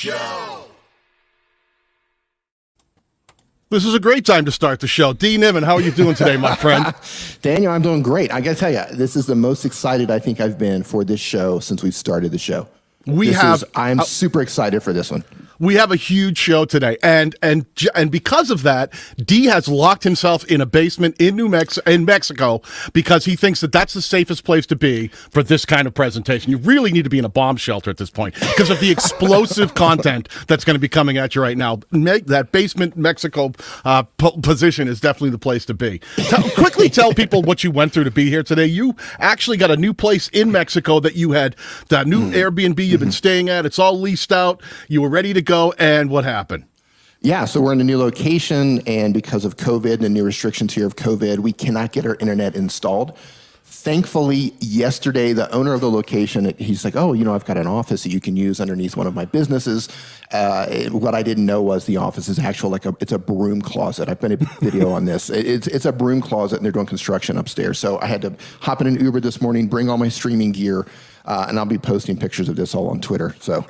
Show. This is a great time to start the show. D. Niven, how are you doing today, my friend? Daniel, I'm doing great. I got to tell you, this is the most excited I think I've been for this show since we've started the show. I'm super excited for this one. We have a huge show today, and because of that, D has locked himself in a basement in Mexico, because he thinks that that's the safest place to be for this kind of presentation. You really need to be in a bomb shelter at this point because of the explosive content that's going to be coming at you right now. That basement Mexico position is definitely the place to be. Quickly tell people what you went through to be here today. You actually got a new place in Mexico that you had, that new Airbnb you've been staying at. It's all leased out. You were ready to go. And what happened? Yeah, so we're in a new location, and because of COVID and the new restrictions here of COVID, we cannot get our internet installed. Thankfully, yesterday, the owner of the location, he's like, oh, I've got an office that you can use underneath one of my businesses. What I didn't know was the office is actually it's a broom closet. I've been a video on this. It's a broom closet, and they're doing construction upstairs. So I had to hop in an Uber this morning, bring all my streaming gear, and I'll be posting pictures of this all on Twitter. So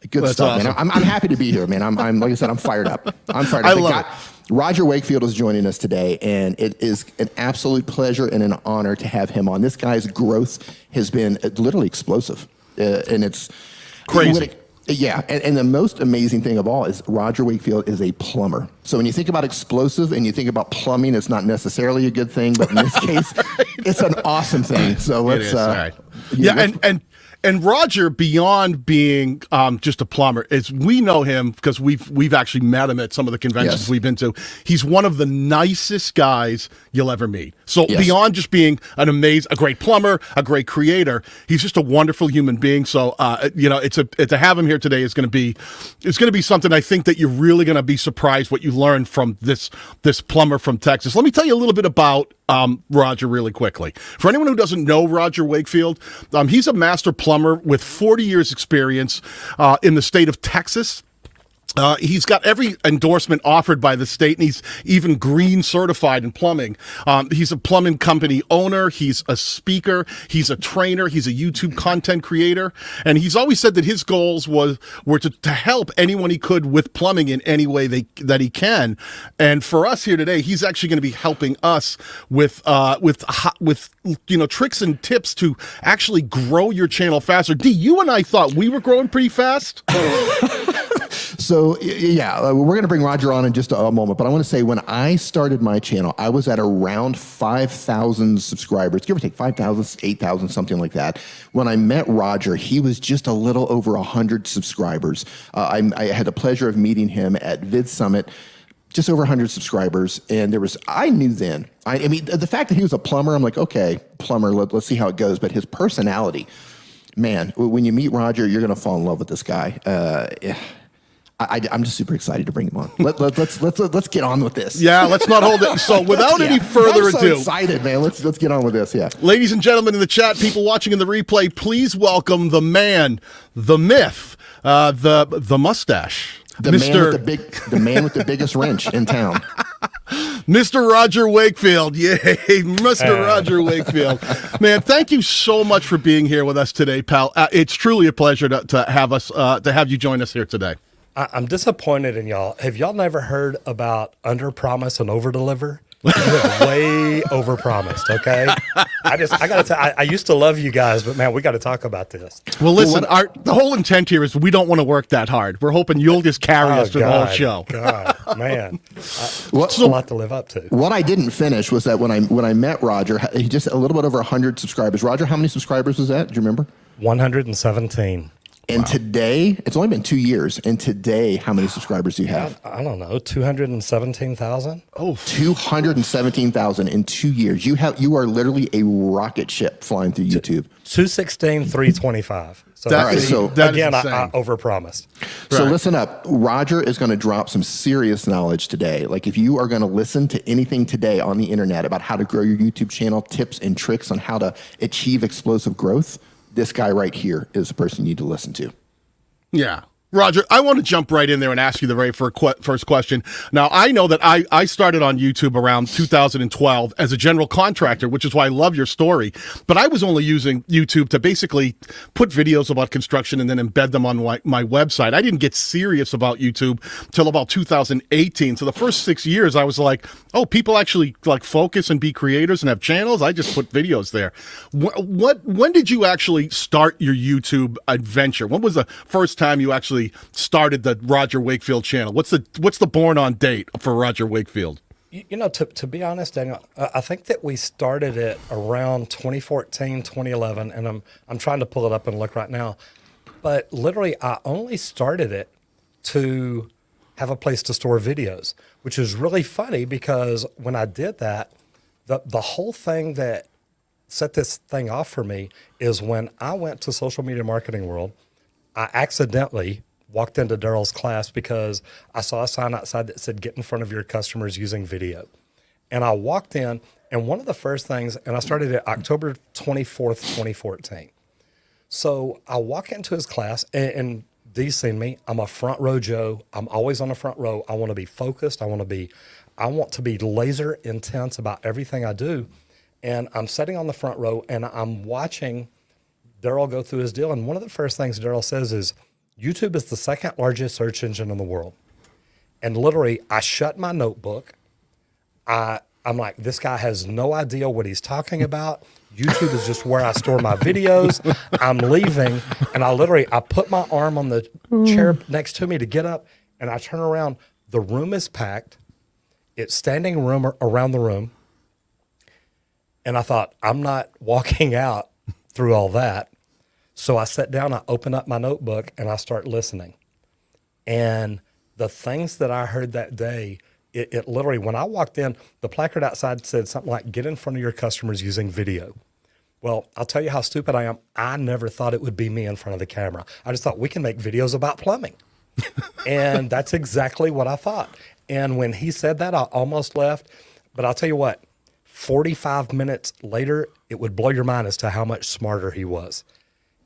good stuff, awesome. Man. I'm happy to be here, man. I'm like I said, I'm fired up. I love it. Roger Wakefield is joining us today, and it is an absolute pleasure and an honor to have him on. This guy's growth has been literally explosive, and it's crazy. And the most amazing thing of all is Roger Wakefield is a plumber. So when you think about explosive and you think about plumbing, it's not necessarily a good thing, but in this case, it's an awesome thing. So let's And Roger, beyond being just a plumber, we know him because we've actually met him at some of the conventions we've been to. He's one of the nicest guys you'll ever meet. So beyond just being a great plumber, a great creator, he's just a wonderful human being. So to have him here today is going to be something I think that you're really going to be surprised what you learn from this plumber from Texas. Let me tell you a little bit about Roger really quickly. For anyone who doesn't know Roger Wakefield, he's a master plumber with 40 years experience in the state of Texas. He's got every endorsement offered by the state, and he's even green certified in plumbing. He's a plumbing company owner. He's a speaker. He's a trainer. He's a YouTube content creator. And he's always said that his goals were to help anyone he could with plumbing in any way that he can. And for us here today, he's actually going to be helping us with tricks and tips to actually grow your channel faster. D, you and I thought we were growing pretty fast. So, we're going to bring Roger on in just a moment, but I want to say when I started my channel, I was at around 5,000 subscribers, give or take 5,000, 8,000, something like that. When I met Roger, he was just a little over 100 subscribers. I had the pleasure of meeting him at Vid Summit, just over 100 subscribers, and I knew then, I mean, the fact that he was a plumber, I'm like, okay, plumber, let's see how it goes, but his personality, man, when you meet Roger, you're going to fall in love with this guy. I'm just super excited to bring him on. Let's get on with this. Yeah, let's not hold it. So without any further ado, I'm so excited, man. Let's get on with this. Yeah, ladies and gentlemen in the chat, people watching in the replay, please welcome the man, the myth, the mustache, the man with the biggest wrench in town. Mr. Roger Wakefield. Yay, Mr. Roger Wakefield. Man, thank you so much for being here with us today, pal. It's truly a pleasure to have you join us here today. I'm disappointed in y'all. Have y'all never heard about under promise and over deliver? You have way over promised. Okay, I gotta tell. I used to love you guys, but man, we got to talk about this. Well, listen, the whole intent here is we don't want to work that hard. We're hoping you'll just carry us through the whole show. God, man, it's a lot to live up to. What I didn't finish was that when I met Roger, he just a little bit over 100 subscribers. Roger, how many subscribers was that? Do you remember? 117. And today, it's only been 2 years. And today, how many subscribers do you have? I don't know, 217,000. Oh, 217,000 in 2 years. You are literally a rocket ship flying through YouTube. 216, 325. So again, I overpromised. So listen up. Roger is going to drop some serious knowledge today. Like if you are going to listen to anything today on the internet about how to grow your YouTube channel, tips and tricks on how to achieve explosive growth, this guy right here is the person you need to listen to. Yeah. Roger, I want to jump right in there and ask you the very first question. Now, I know that I started on YouTube around 2012 as a general contractor, which is why I love your story. But I was only using YouTube to basically put videos about construction and then embed them on my website. I didn't get serious about YouTube till about 2018. So the first 6 years, I was like, oh, people actually like focus and be creators and have channels. I just put videos there. When did you actually start your YouTube adventure? When was the first time you actually started the Roger Wakefield channel? What's the born on date for Roger Wakefield? You know, to be honest, Daniel, I think that we started it around 2014, 2011, and I'm trying to pull it up and look right now. But literally, I only started it to have a place to store videos, which is really funny because when I did that, the whole thing that set this thing off for me is when I went to Social Media Marketing World, I accidentally walked into Daryl's class because I saw a sign outside that said, get in front of your customers using video. And I walked in, and one of the first things, and I started it October 24th, 2014. So I walk into his class, and Dee's seen me. I'm a front row Joe. I'm always on the front row. I want to be focused. I want to be laser intense about everything I do. And I'm sitting on the front row, and I'm watching Daryl go through his deal. And one of the first things Daryl says is, YouTube is the second largest search engine in the world. And literally, I shut my notebook. I'm like, this guy has no idea what he's talking about. YouTube is just where I store my videos. I'm leaving. And I put my arm on the chair next to me to get up. And I turn around. The room is packed. It's standing room around the room. And I thought, I'm not walking out through all that. So I sat down, I opened up my notebook, and I start listening. And the things that I heard that day, it literally, when I walked in, the placard outside said something like, get in front of your customers using video. Well, I'll tell you how stupid I am. I never thought it would be me in front of the camera. I just thought we can make videos about plumbing. And that's exactly what I thought. And when he said that, I almost left. But I'll tell you what, 45 minutes later, it would blow your mind as to how much smarter he was.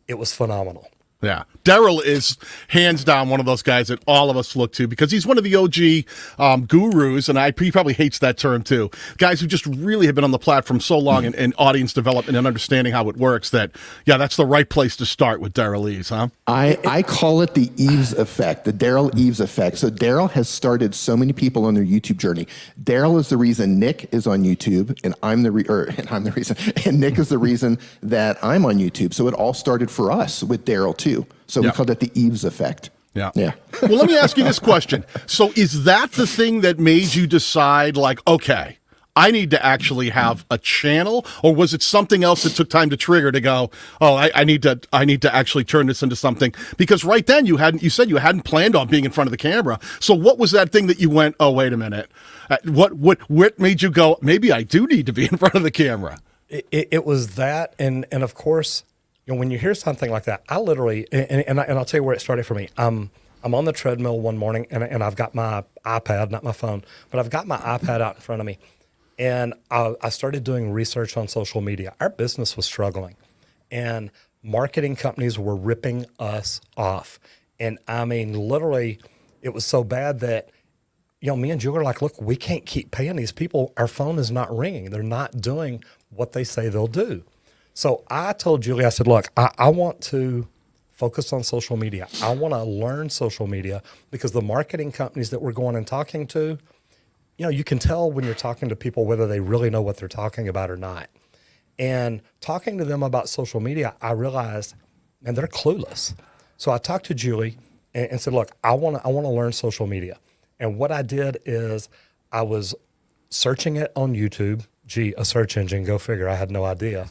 It was phenomenal. Yeah. Daryl is hands down one of those guys that all of us look to because he's one of the OG gurus, and he probably hates that term too. Guys who just really have been on the platform so long and audience development and understanding how it works that, yeah, that's the right place to start with Daryl Eves, huh? I call it the Eves effect, the Daryl Eves effect. So Daryl has started so many people on their YouTube journey. Daryl is the reason Nick is on YouTube, and I'm the reason, and Nick is the reason that I'm on YouTube. So it all started for us with Daryl too. So we called it the Eves effect. Yeah. Yeah. Well, let me ask you this question. So is that the thing that made you decide, like, okay, I need to actually have a channel, or was it something else that took time to trigger to go, oh, I need to actually turn this into something? Because right then you said you hadn't planned on being in front of the camera. So what was that thing that you went, oh, wait a minute, what made you go, maybe I do need to be in front of the camera? It was that, and of course, you know, when you hear something like that, I literally, and I'll tell you where it started for me. I'm on the treadmill one morning, and I've got my iPad, not my phone, but I've got my iPad out in front of me. And I started doing research on social media. Our business was struggling, and marketing companies were ripping us off. And I mean, literally, it was so bad that, you know, me and Julie are like, look, we can't keep paying these people. Our phone is not ringing. They're not doing what they say they'll do. So I told Julie, I said, look, I want to focus on social media. I want to learn social media because the marketing companies that we're going and talking to, you know, you can tell when you're talking to people whether they really know what they're talking about or not. And talking to them about social media, I realized, man, they're clueless. So I talked to Julie and said, look, I want to learn social media. And what I did is I was searching it on YouTube. Gee, a search engine, go figure. I had no idea.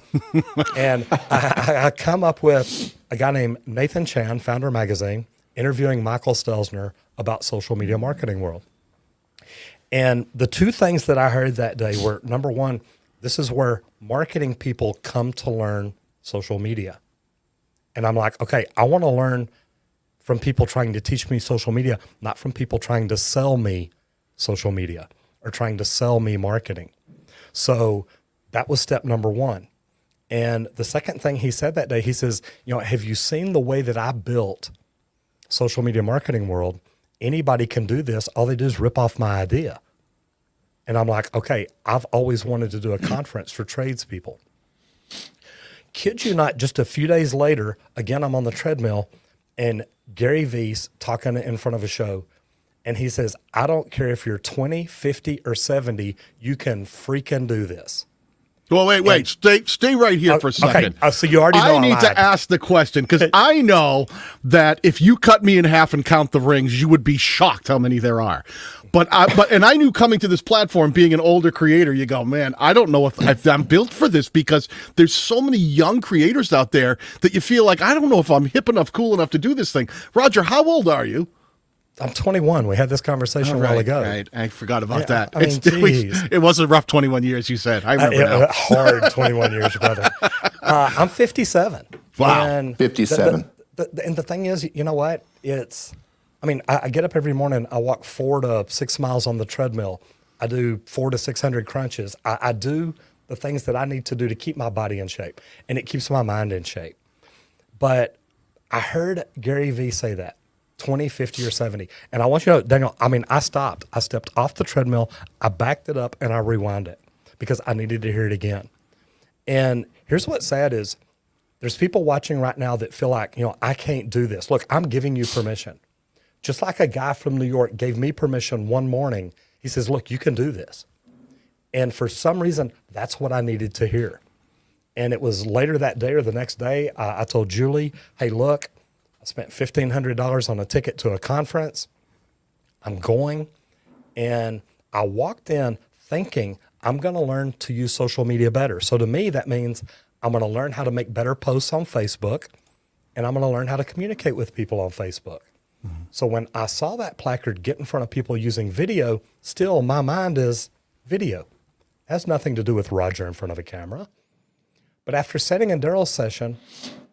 And I come up with a guy named Nathan Chan, Founder Magazine, interviewing Michael Stelzner about social media marketing world. And the two things that I heard that day were, number one, this is where marketing people come to learn social media. And I'm like, okay, I want to learn from people trying to teach me social media, not from people trying to sell me social media or trying to sell me marketing. So that was step number one. And the second thing he said that day, he says, you know, have you seen the way that I built social media marketing world, anybody can do this. All they do is rip off my idea. And I'm like, okay, I've always wanted to do a conference for tradespeople. Kid you not, just a few days later, again, I'm on the treadmill and Gary Vee's talking in front of a show. And he says, I don't care if you're 20, 50, or 70, you can freaking do this. Well, wait. Stay right here for a second. Okay, so you already know I need to ask the question because I know that if you cut me in half and count the rings, you would be shocked how many there are. But I knew coming to this platform, being an older creator, you go, man, I don't know if I'm built for this because there's so many young creators out there that you feel like, I don't know if I'm hip enough, cool enough to do this thing. Roger, how old are you? I'm 21. We had this conversation a while ago. Right. I forgot about that. I mean, it was a rough 21 years, you said. I remember now. Hard 21 years, brother. I'm 57. Wow. And 57. And the thing is, you know what? I get up every morning. I walk 4 to 6 miles on the treadmill. I do 400 to 600 crunches. I do the things that I need to do to keep my body in shape. And it keeps my mind in shape. But I heard Gary Vee say that. 20, 50, or 70. And I want you to know, Daniel, I stopped. I stepped off the treadmill, I backed it up, and I rewound it because I needed to hear it again. And here's what's sad is there's people watching right now that feel like, I can't do this. Look, I'm giving you permission. Just like a guy from New York gave me permission one morning. He says, look, you can do this. And for some reason, that's what I needed to hear. And it was later that day or the next day, I told Julie, hey, look, I spent $1,500 on a ticket to a conference. I'm going. And I walked in thinking I'm going to learn to use social media better. So to me, that means I'm going to learn how to make better posts on Facebook, and I'm going to learn how to communicate with people on Facebook. Mm-hmm. So when I saw that placard get in front of people using video, still my mind is video. It has nothing to do with Roger in front of a camera. But after sitting in Daryl's session,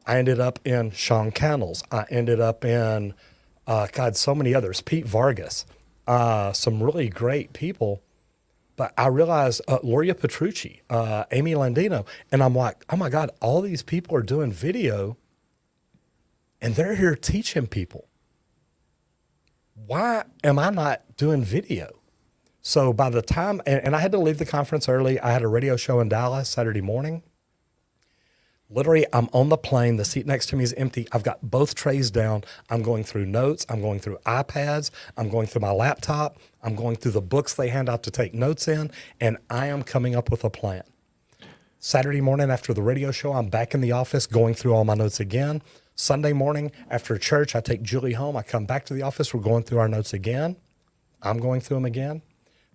I ended up in Sean Cannell's. I ended up in, so many others, Pete Vargas, some really great people. But I realized Loria Petrucci, Amy Landino, and I'm like, oh my God, all these people are doing video and they're here teaching people. Why am I not doing video? So by the time, and I had to leave the conference early. I had a radio show in Dallas Saturday morning. Literally, I'm on the plane. The seat next to me is empty. I've got both trays down. I'm going through notes. I'm going through iPads. I'm going through my laptop. I'm going through the books they hand out to take notes in, and I am coming up with a plan. Saturday morning after the radio show, I'm back in the office going through all my notes again. Sunday morning after church, I take Julie home. I come back to the office. We're going through our notes again. I'm going through them again.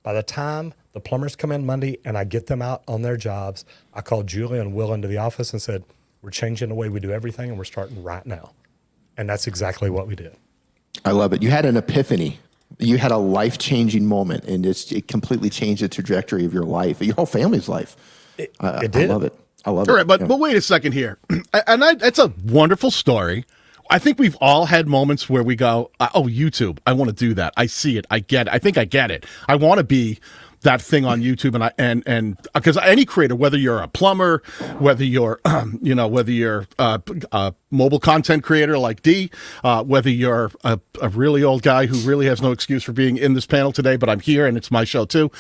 By the time the plumbers come in Monday and I get them out on their jobs, I called Julie and Will into the office and said, we're changing the way we do everything and we're starting right now. And that's exactly what we did. I love it. You had an epiphany. You had a life-changing moment, and it completely changed the trajectory of your life, your whole family's life. It did. I love it. I love it. All right, but wait a second here. It's a wonderful story. I think we've all had moments where we go, oh, YouTube, I want to do that. I see it. I get it. I think I get it. I want to be that thing on YouTube, and because any creator, whether you're a plumber, whether you're whether you're a mobile content creator like D, whether you're a really old guy who really has no excuse for being in this panel today, but I'm here and it's my show too.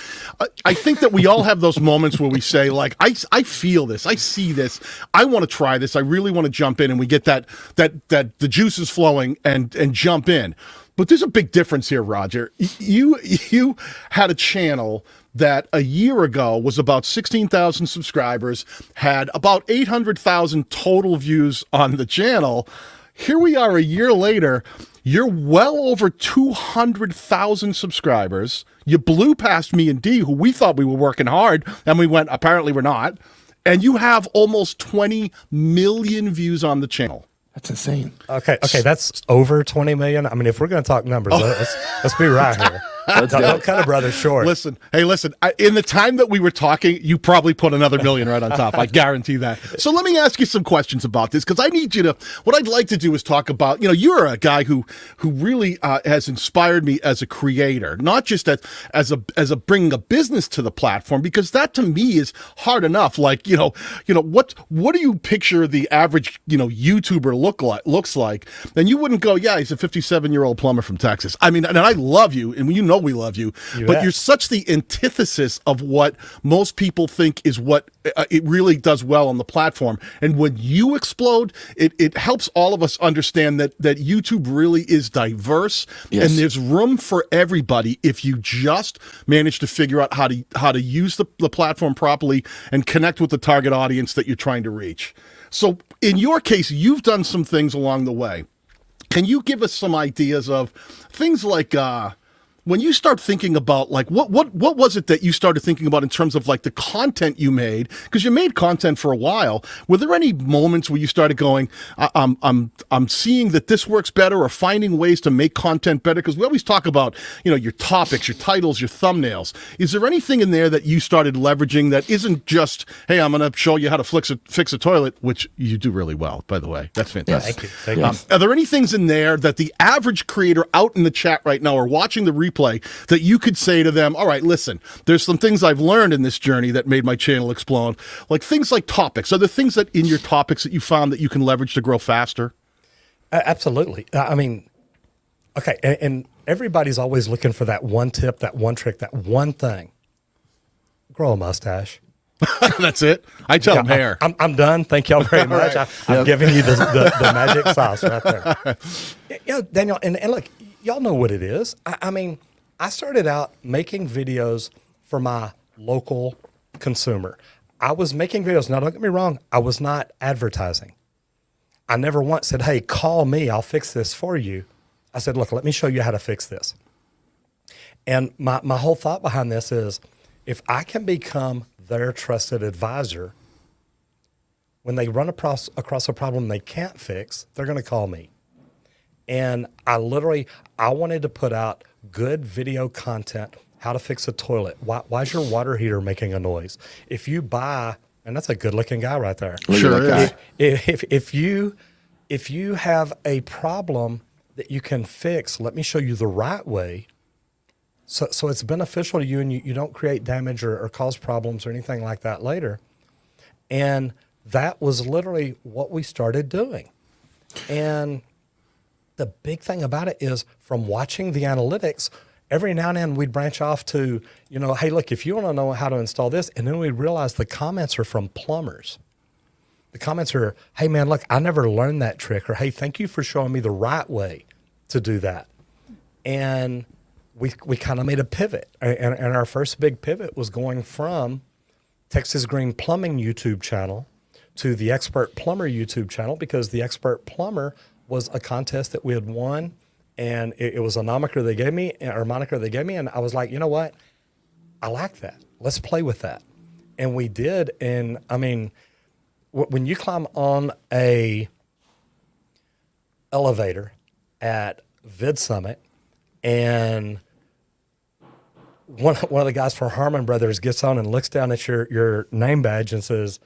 I think that we all have those moments where we say, like, I feel this, I see this, I want to try this, I really want to jump in, and we get that the juice is flowing and jump in. But there's a big difference here, Roger. You had a channel that a year ago was about 16,000 subscribers, had about 800,000 total views on the channel. Here we are a year later. You're well over 200,000 subscribers. You blew past me and D, who we thought we were working hard, and we went, apparently we're not. And you have almost 20 million views on the channel. That's insane. Okay, that's over 20 million. I mean, if we're going to talk numbers, let's be right here. Don't cut a brother short. Listen, in the time that we were talking, you probably put another million right on top. I guarantee that. So let me ask you some questions about this, because I need you to, what I'd like to do is talk about, you're a guy who really has inspired me as a creator, not just as a bringing a business to the platform, because that to me is hard enough. Like, what do you picture the average, YouTuber looks like? And you wouldn't go, yeah, he's a 57-year-old plumber from Texas. I mean, and I love you, and we love you, but you're such the antithesis of what most people think is what it really does well on the platform. And when you explode, it helps all of us understand that YouTube really is diverse, and there's room for everybody if you just manage to figure out how to use the platform properly and connect with the target audience that you're trying to reach. So in your case, you've done some things along the way. Can you give us some ideas of things like when you start thinking about, like, what was it that you started thinking about in terms of like the content you made? Because you made content for a while. Were there any moments where you started going, I'm seeing that this works better, or finding ways to make content better? Because we always talk about, your topics, your titles, your thumbnails. Is there anything in there that you started leveraging that isn't just, hey, I'm going to show you how to fix a toilet, which you do really well, by the way. That's fantastic. Yes. Thank you. Are there any things in there that the average creator out in the chat right now or watching the replay that you could say to them, all right, listen, there's some things I've learned in this journey that made my channel explode, like things like topics? Are there things that in your topics that you found that you can leverage to grow faster? Absolutely. I mean, okay, and everybody's always looking for that one tip, that one trick, that one thing. Grow a mustache. That's it. I tell them hair. I'm done. Thank y'all very much. Right. I'm giving you the magic sauce right there. Daniel, and look, y'all know what it is. I mean, I started out making videos for my local consumer. I was making videos. Now, don't get me wrong. I was not advertising. I never once said, hey, call me. I'll fix this for you. I said, look, let me show you how to fix this. And my whole thought behind this is, if I can become their trusted advisor, when they run across a problem they can't fix, they're going to call me. And I wanted to put out good video content, how to fix a toilet. Why is your water heater making a noise? If you buy, and that's a good looking guy right there. Sure. If you have a problem that you can fix, let me show you the right way. So it's beneficial to you, and you don't create damage or cause problems or anything like that later. And that was literally what we started doing. And the big thing about it is, from watching the analytics, every now and then we'd branch off to, hey, look, if you want to know how to install this, and then we realize the comments are from plumbers. The comments are, hey, man, look, I never learned that trick, or hey, thank you for showing me the right way to do that. And we kind of made a pivot. And our first big pivot was going from Texas Green Plumbing YouTube channel to the Expert Plumber YouTube channel, because the Expert Plumber was a contest that we had won, and it was a moniker they gave me, and I was like, you know what? I like that. Let's play with that. And we did. And I mean, when you climb on a elevator at Vid Summit, and one of the guys from Harmon Brothers gets on and looks down at your name badge and says,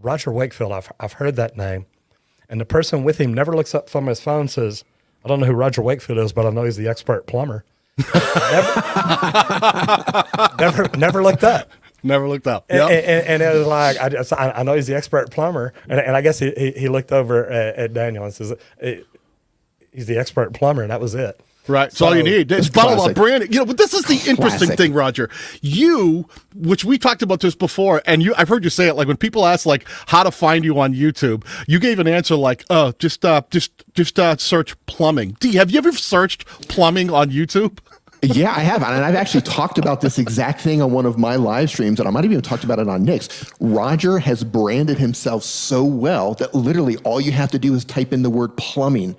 Roger Wakefield, I've heard that name. And the person with him never looks up from his phone, says, I don't know who Roger Wakefield is, but I know he's the Expert Plumber. never looked up. Never looked up. Yep. And it was like, I know he's the Expert Plumber. And I guess he looked over at Daniel and says, he's the Expert Plumber, and that was it. Right. That's all you need. It's all about branding. But this is the interesting thing, Roger. Which we talked about this before, and I've heard you say it, like when people ask like how to find you on YouTube, you gave an answer like, oh, just search plumbing. D, have you ever searched plumbing on YouTube? Yeah, I have. And I've actually talked about this exact thing on one of my live streams, and I might have even talked about it on Nick's. Roger has branded himself so well that literally all you have to do is type in the word plumbing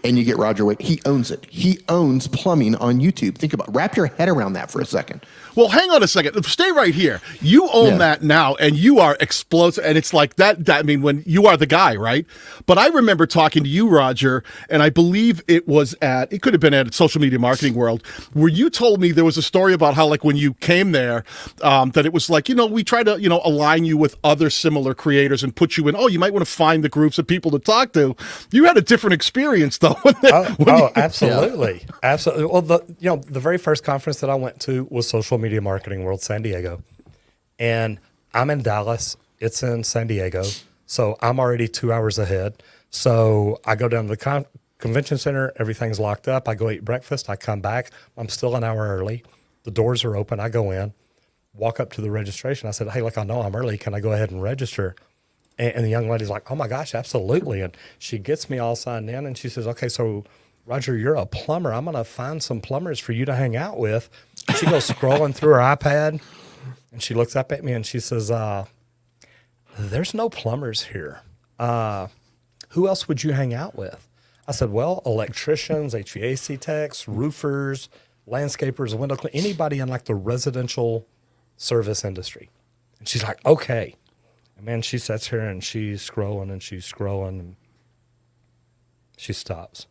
and you get Roger Wake. He owns it. He owns plumbing on YouTube. Think about, wrap your head around that for a second. Well, hang on a second. Stay right here. You own that now, and you are explosive. And it's like that. I mean, when you are the guy, right? But I remember talking to you, Roger, and I believe it could have been at Social Media Marketing World, where you told me there was a story about how, like, when you came there, that it was like, we try to, align you with other similar creators and put you in. Oh, you might want to find the groups of people to talk to. You had a different experience, though. Absolutely, absolutely. Well, the very first conference that I went to was Social Media Marketing World San Diego, and I'm in Dallas. It's in San Diego, so I'm already 2 hours ahead. So I go down to the convention center. Everything's locked up. I go eat breakfast. I come back. I'm still an hour early. The doors are open. I go in, walk up to the registration. I said, "Hey, look, I know I'm early. Can I go ahead and register?" And the young lady's like, "Oh my gosh, absolutely." And she gets me all signed in, and she says, "Okay, so Roger, you're a plumber. I'm going to find some plumbers for you to hang out with." She goes scrolling through her iPad, and she looks up at me and she says, "There's no plumbers here. Who else would you hang out with?" I said, "Well, electricians, HVAC techs, roofers, landscapers, window cleaners, anybody in like the residential service industry." And she's like, "Okay." And man, she sits here and she's scrolling and she's scrolling and she stops.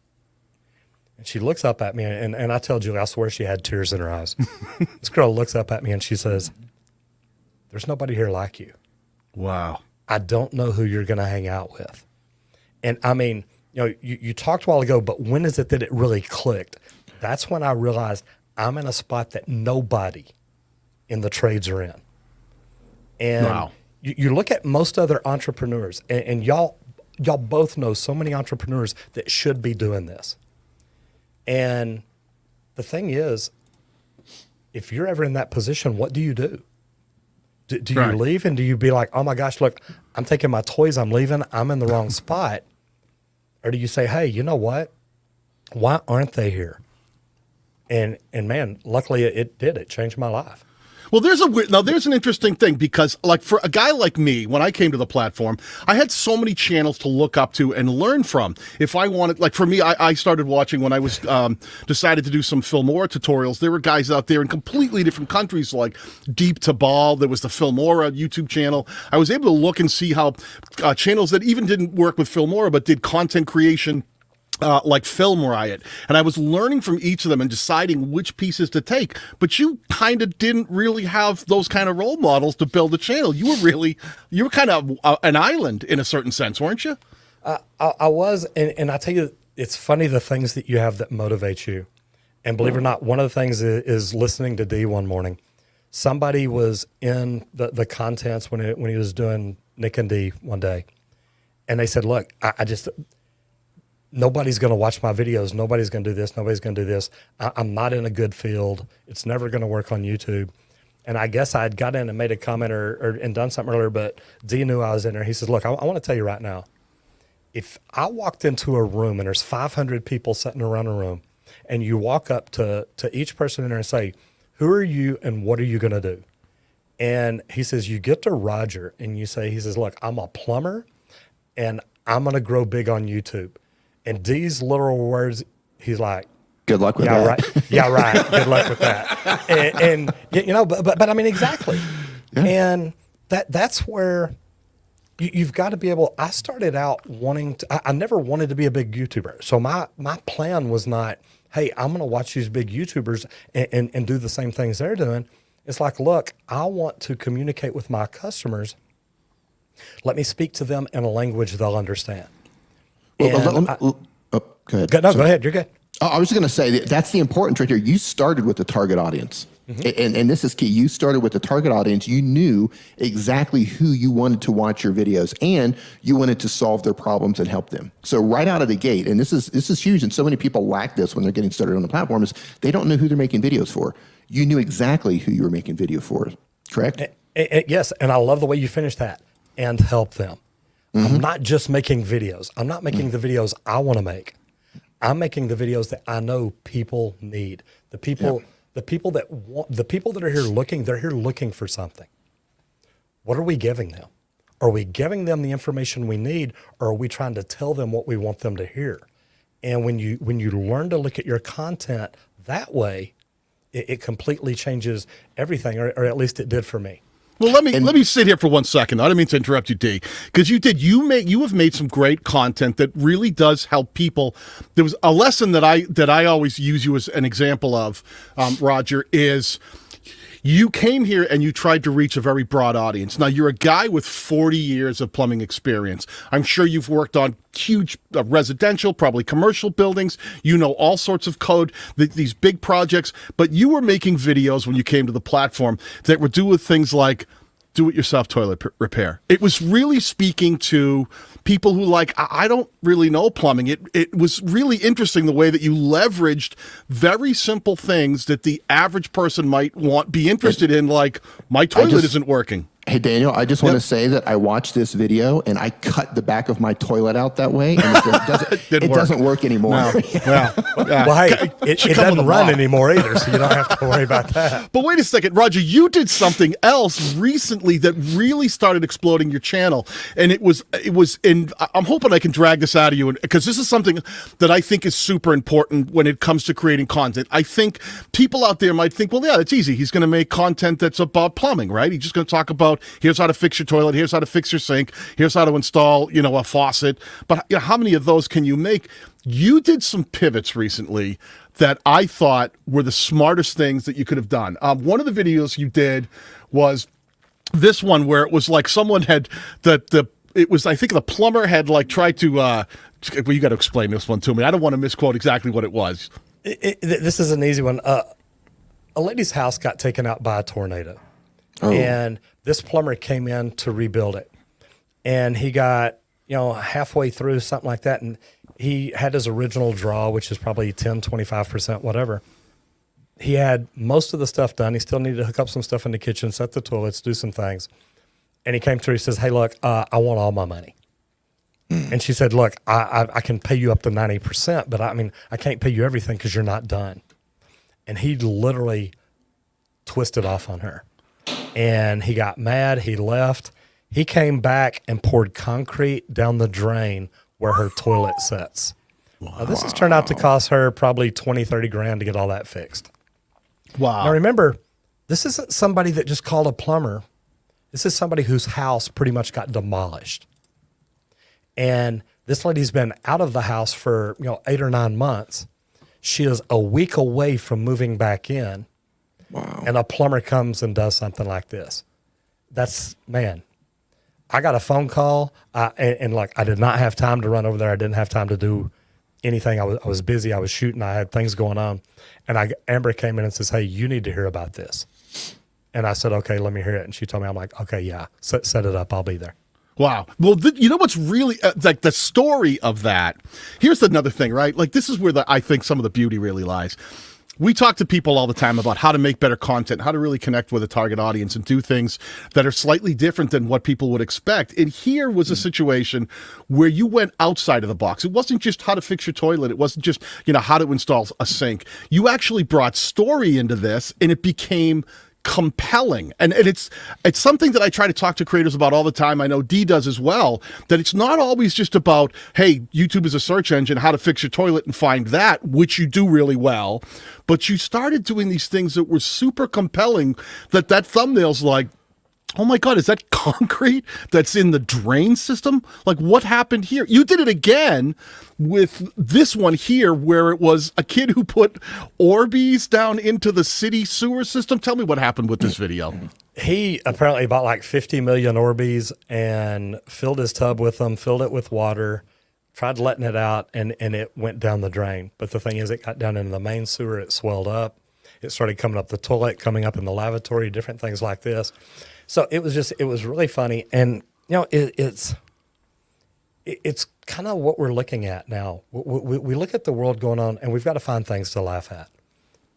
And she looks up at me, and I tell Julie, I swear she had tears in her eyes. This girl looks up at me and she says, "There's nobody here like you. Wow. I don't know who you're going to hang out with." And I mean, you talked a while ago, but when is it that it really clicked? That's when I realized I'm in a spot that nobody in the trades are in. And wow. You look at most other entrepreneurs, and y'all both know so many entrepreneurs that should be doing this. And the thing is, if you're ever in that position, what do you do? Do you leave and do you be like, "Oh my gosh, look, I'm taking my toys, I'm leaving, I'm in the wrong spot"? Or do you say, "Hey, you know what? Why aren't they here?" And man, luckily it did. It changed my life. Well, there's an interesting thing, because like for a guy like me, when I came to the platform, I had so many channels to look up to and learn from. If I wanted, like for me, I started watching when I was decided to do some Filmora tutorials. There were guys out there in completely different countries, like Deep to Ball. There was the Filmora YouTube channel. I was able to look and see how channels that even didn't work with Filmora but did content creation, like Film Riot. And I was learning from each of them and deciding which pieces to take. But you kind of didn't really have those kind of role models to build a channel. You were kind of an island in a certain sense, weren't you? I was. And I tell you, it's funny the things that you have that motivate you. And believe it or not, one of the things is listening to Dee one morning. Somebody was in the contents when he was doing Nick and Dee one day. And they said, "Look, nobody's going to watch my videos. Nobody's going to do this. Nobody's going to do this. I'm not in a good field. It's never going to work on YouTube." And I guess I had got in and made a comment and done something earlier, but Dee knew I was in there. He says, "Look, I want to tell you right now, if I walked into a room and there's 500 people sitting around a room, and you walk up to each person in there and say, 'Who are you and what are you going to do?' And he says, you get to Roger and he says, 'Look, I'm a plumber and I'm going to grow big on YouTube.'" And Dee's literal words, he's like, "Good luck with that." Right. Yeah, right. Good luck with that. And but I mean, exactly. Yeah. And that's where you've got to be able. I started out wanting to. I never wanted to be a big YouTuber. So my plan was not, "Hey, I'm going to watch these big YouTubers and do the same things they're doing." It's like, look, I want to communicate with my customers. Let me speak to them in a language they'll understand. Well, go ahead. Go ahead. You're good. I was going to say that's the important right here. You started with the target audience. Mm-hmm. And this is key. You started with the target audience. You knew exactly who you wanted to watch your videos, and you wanted to solve their problems and help them. So right out of the gate, and this is huge, and so many people lack this when they're getting started on the platform, is they don't know who they're making videos for. You knew exactly who you were making video for, correct? Yes, and I love the way you finished that, and help them. Mm-hmm. I'm not just making videos. I'm not making the videos I want to make. I'm making the videos that I know people need. The people that are here looking, they're here looking for something. What are we giving them? Are we giving them the information we need, or are we trying to tell them what we want them to hear? And when you learn to look at your content that way, it completely changes everything, or at least it did for me. Well, let me sit here for 1 second. I don't mean to interrupt you, D, because you have made some great content that really does help people. There was a lesson that I always use you as an example of, Roger, is you came here and you tried to reach a very broad audience. Now, you're a guy with 40 years of plumbing experience. I'm sure you've worked on huge residential, probably commercial buildings. You know all sorts of code, these big projects. But you were making videos when you came to the platform that were doing things like do-it-yourself toilet repair. It was really speaking to people who I don't really know plumbing. It was really interesting the way that you leveraged very simple things that the average person might be interested in, like my toilet isn't working. Hey, Daniel, I just want to say that I watched this video and I cut the back of my toilet out that way, and it doesn't work anymore. No. Well, hey, it doesn't run anymore either, so you don't have to worry about that. But wait a second, Roger, you did something else recently that really started exploding your channel, and it was in. I'm hoping I can drag this out of you, because this is something that I think is super important when it comes to creating content. I think people out there might think, well, yeah, it's easy. He's going to make content that's about plumbing, right? He's just going to talk about here's how to fix your toilet, here's how to fix your sink, here's how to install, a faucet. But how many of those can you make? You did some pivots recently that I thought were the smartest things that you could have done. One of the videos you did was this one where it was like someone had it was, I think the plumber had tried to, well, you got to explain this one to me. I don't want to misquote exactly what it was. This is an easy one. A lady's house got taken out by a tornado. Oh. And this plumber came in to rebuild it, and he got, halfway through, something like that. And he had his original draw, which is probably 10, 25%, whatever. He had most of the stuff done. He still needed to hook up some stuff in the kitchen, set the toilets, do some things. And he came through, he says, hey, look, I want all my money. And she said, look, I can pay you up to 90%, but I can't pay you everything because you're not done. And he literally twisted off on her. And he got mad. He left. He came back and poured concrete down the drain where her toilet sits. Wow. This has turned out to cost her probably 20, 30 grand to get all that fixed. Wow. Now remember, this isn't somebody that just called a plumber. This is somebody whose house pretty much got demolished. And this lady's been out of the house for 8 or 9 months. She is a week away from moving back in. Wow. And a plumber comes and does something like this. That's, man, I got a phone call, and I did not have time to run over there. I didn't have time to do anything. I was busy. I was shooting. I had things going on. And Amber came in and says, hey, you need to hear about this. And I said, okay, let me hear it. And she told me, I'm like, okay, yeah, set it up. I'll be there. Wow. Well, you know what's really the story of that? Here's another thing, right? This is where I think some of the beauty really lies. We talk to people all the time about how to make better content, how to really connect with a target audience and do things that are slightly different than what people would expect. And here was a situation where you went outside of the box. It wasn't just how to fix your toilet. It wasn't just, how to install a sink. You actually brought story into this, and it became compelling. And it's something that I try to talk to creators about all the time. I know Dee does as well, that it's not always just about, hey, YouTube is a search engine, how to fix your toilet and find that, which you do really well. But you started doing these things that were super compelling, that thumbnail's like, oh my God, is that concrete that's in the drain system? What happened here? You did it again with this one here, where it was a kid who put Orbeez down into the city sewer system. Tell me what happened with this video. He apparently bought 50 million Orbeez and filled his tub with them, filled it with water, tried letting it out, and it went down the drain. But the thing is, it got down into the main sewer, it swelled up. It started coming up the toilet, coming up in the lavatory, different things like this. So it was really funny. And, it's kind of what we're looking at now. We look at the world going on, and we've got to find things to laugh at.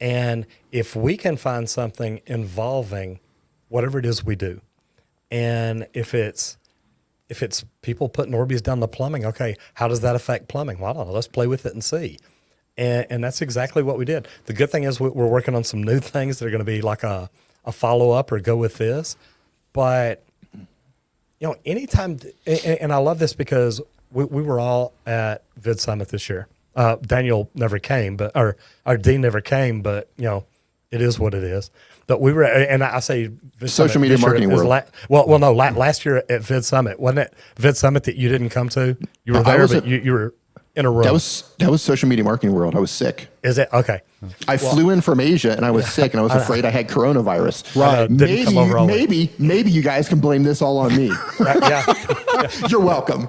And if we can find something involving whatever it is we do, and if it's people putting Orbeez down the plumbing, okay, how does that affect plumbing? Well, I don't know. Let's play with it and see. And that's exactly what we did. The good thing is we're working on some new things that are going to be like a follow-up or go with this. But, anytime, and I love this because we were all at Vid Summit this year. Daniel never came, but or Dean never came, but it is what it is. But we were, and I say social media marketing world. No, last year at Vid Summit, wasn't it? Vid Summit that you didn't come to. You were there, but you were in a room. That was social media marketing world. I was sick. Is it okay? I flew in from Asia and I was sick and I was afraid I had coronavirus. Right. Maybe you guys can blame this all on me. Yeah. You're welcome.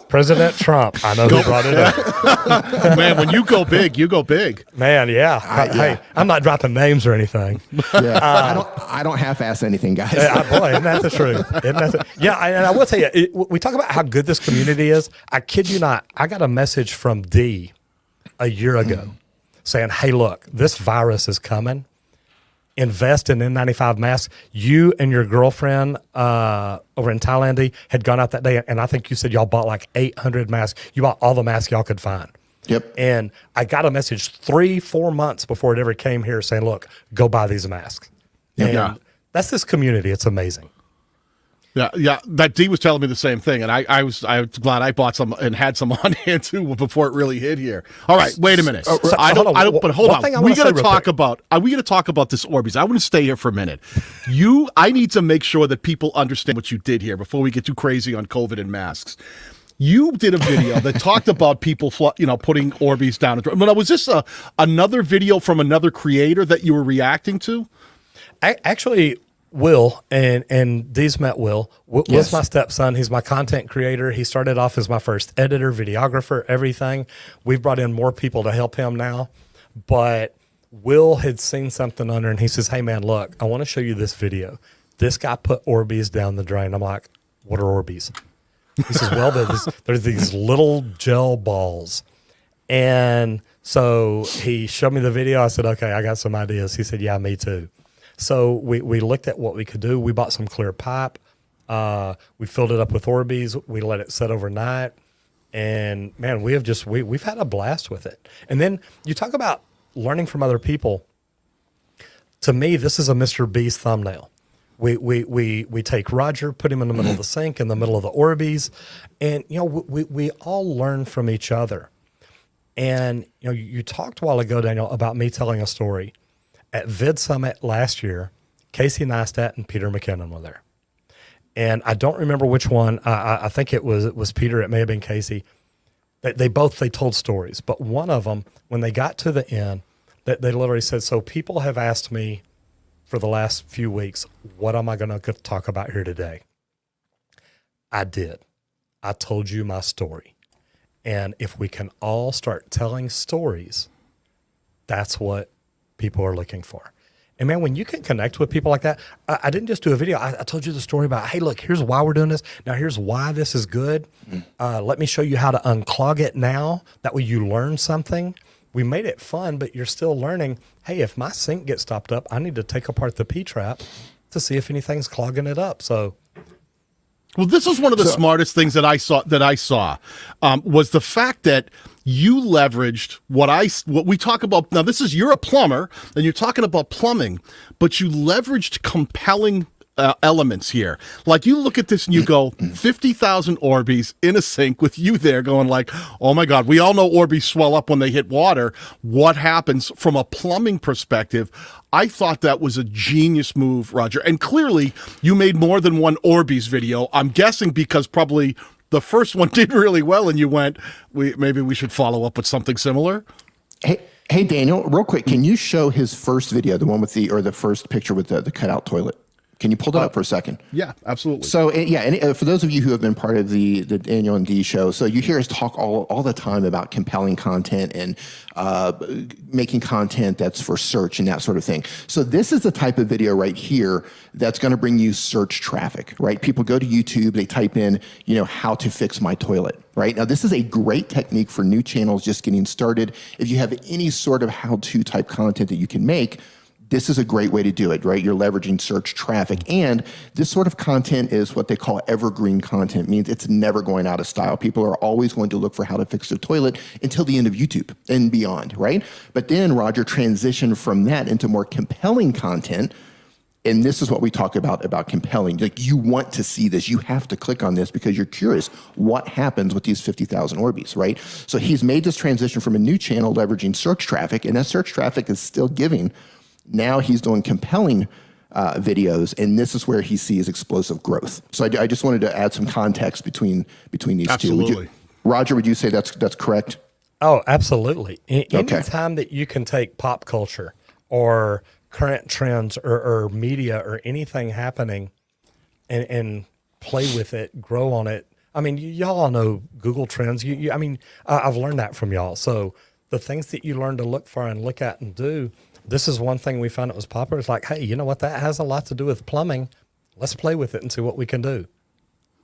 President Trump. I know who brought it up. Man, when you go big, you go big. Man, yeah. Hey, I'm not dropping names or anything. Yeah. I don't half-ass anything, guys. Boy, isn't that the truth? Yeah, and I will tell you, we talk about how good this community is. I kid you not, I got a message from DEE a year ago saying, hey, look, this virus is coming. Invest in N95 masks. You and your girlfriend over in Thailand had gone out that day, and I think you said y'all bought like 800 masks. You bought all the masks y'all could find. Yep. And I got a message 3-4 months before it ever came here saying, look, go buy these masks. And that's this community. It's amazing. Yeah. That D was telling me the same thing, and I was glad I bought some and had some on hand too before it really hit here. All right, wait a minute. But hold on. We got to talk about. Are we going to talk about this Orbeez? I want to stay here for a minute. I need to make sure that people understand what you did here before we get too crazy on COVID and masks. You did a video that talked about people, putting Orbeez down. But was this another video from another creator that you were reacting to? Actually, Will and Dee's met Will. Will's my stepson. He's my content creator. He started off as my first editor, videographer, everything. We've brought in more people to help him now. But Will had seen something under and he says, hey, man, look, I want to show you this video. This guy put Orbeez down the drain. I'm like, what are Orbeez? He says, well, there's these little gel balls. And so he showed me the video. I said, okay, I got some ideas. He said, yeah, me too. So we looked at what we could do. We bought some clear pipe. We filled it up with Orbeez. We let it set overnight. And, man, we've had a blast with it. And then you talk about learning from other people. To me, this is a Mr. Beast thumbnail. We take Roger, put him in the middle of the sink, in the middle of the Orbeez. And, we all learn from each other. And, you talked a while ago, Daniel, about me telling a story. At Vid Summit last year, Casey Neistat and Peter McKinnon were there. And I don't remember which one. I think it was Peter. It may have been Casey. They told stories. But one of them, when they got to the end, they literally said, so people have asked me for the last few weeks, what am I going to talk about here today? I did. I told you my story. And if we can all start telling stories, that's what people are looking for. And man, when you can connect with people like that, I didn't just do a video. I told you the story about, hey, look, here's why we're doing this. Now here's why this is good. Let me show you how to unclog it now. That way you learn something. We made it fun, but you're still learning, hey, if my sink gets stopped up, I need to take apart the P-trap to see if anything's clogging it up. So, well, this was one of the smartest things that I saw was the fact that you leveraged what we talk about. Now, you're a plumber and you're talking about plumbing, but you leveraged compelling elements here. Like you look at this and you go 50,000 Orbeez in a sink with you there going like, oh my God, we all know Orbeez swell up when they hit water. What happens from a plumbing perspective? I thought that was a genius move, Roger. And clearly you made more than one Orbeez video. I'm guessing because probably the first one did really well and you went, maybe we should follow up with something similar. Hey, Daniel, real quick, can you show his first video, the one with the first picture with the cutout toilet? Can you pull that up for a second? Yeah, absolutely. So, and for those of you who have been part of the Daniel and Dee show, so you hear us talk all the time about compelling content and making content that's for search and that sort of thing. So this is the type of video right here that's going to bring you search traffic, right? People go to YouTube, they type in, how to fix my toilet, right? Now, this is a great technique for new channels just getting started. If you have any sort of how-to type content that you can make, this is a great way to do it, right? You're leveraging search traffic. And this sort of content is what they call evergreen content, means it's never going out of style. People are always going to look for how to fix their toilet until the end of YouTube and beyond, right? But then Roger transitioned from that into more compelling content And this is what we talk about compelling. Like, you want to see this. You have to click on this because you're curious what happens with these 50,000 Orbeez, right? So he's made this transition from a new channel leveraging search traffic, and that search traffic is still giving. Now he's doing compelling videos, and this is where he sees explosive growth. So I just wanted to add some context between these Absolutely. two. Roger, would you say that's correct? Oh, absolutely. Okay. Anytime that you can take pop culture or current trends or media or anything happening and play with it, grow on it. I mean, y'all all know Google Trends. I mean, I've learned that from y'all. So the things that you learn to look for and look at and do, this is one thing we found that was popular. It's like, hey, you know what? That has a lot to do with plumbing. Let's play with it and see what we can do.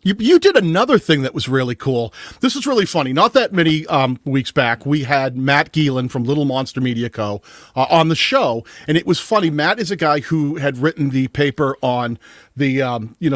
You did another thing that was really cool. This is really funny. Not that many weeks back, we had Matt Geelan from Little Monster Media Co. On the show, and it was funny. Matt is a guy who had written the paper on the,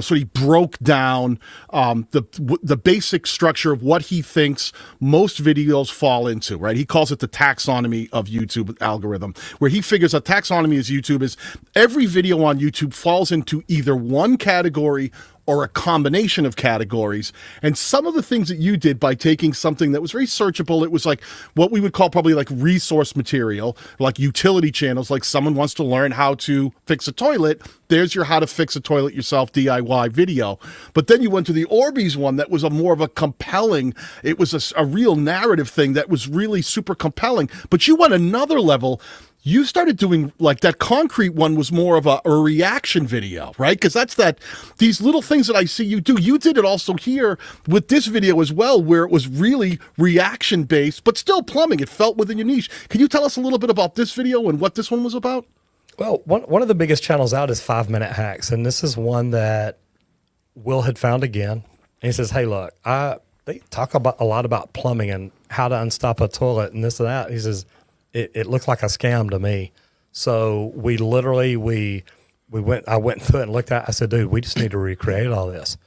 so he broke down the basic structure of what he thinks most videos fall into, right? He calls it the taxonomy of YouTube algorithm, where he figures a taxonomy as YouTube is every video on YouTube falls into either one category or a combination of categories. And some of the things that you did by taking something that was very searchable, it was like what we would call probably like resource material, like utility channels, like someone wants to learn how to fix a toilet. There's your how to fix a toilet yourself DIY video. But then you went to the Orbeez one that was a more of a compelling, it was a real narrative thing that was really super compelling. But you went another level. You started doing, like, that concrete one was more of a reaction video, right? Because that's these little things that I see you do. You did it also here with this video as well, where it was really reaction based, but still plumbing. It felt within your niche. Can you tell us a little bit about this video and what this one was about? Well, one of the biggest channels out is 5-Minute Hacks, and this is one that Will had found again. And he says, hey, look, they talk a lot about plumbing and how to unstop a toilet and this and that. He says, it looks like a scam to me. So we literally, I went through it and looked at it. I said, dude, we just need to recreate all this.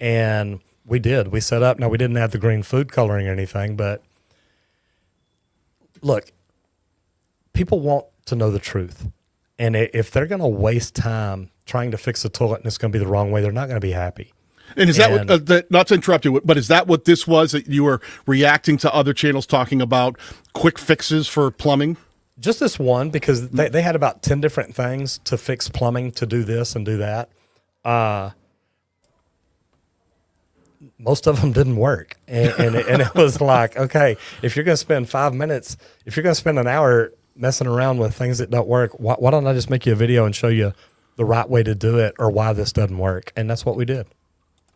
And we did. We set up. Now, we didn't have the green food coloring or anything, but look, people want to know the truth. And if they're going to waste time trying to fix a toilet and it's going to be the wrong way, they're not going to be happy. And is that what, not to interrupt you, but is that what this was, that you were reacting to other channels talking about quick fixes for plumbing? Just this one, because they had about 10 different things to fix plumbing, to do this and do that. Most of them didn't work. And it was like, okay, if you're going to spend 5 minutes, if you're going to spend an hour messing around with things that don't work, why don't I just make you a video and show you the right way to do it or why this doesn't work? And that's what we did.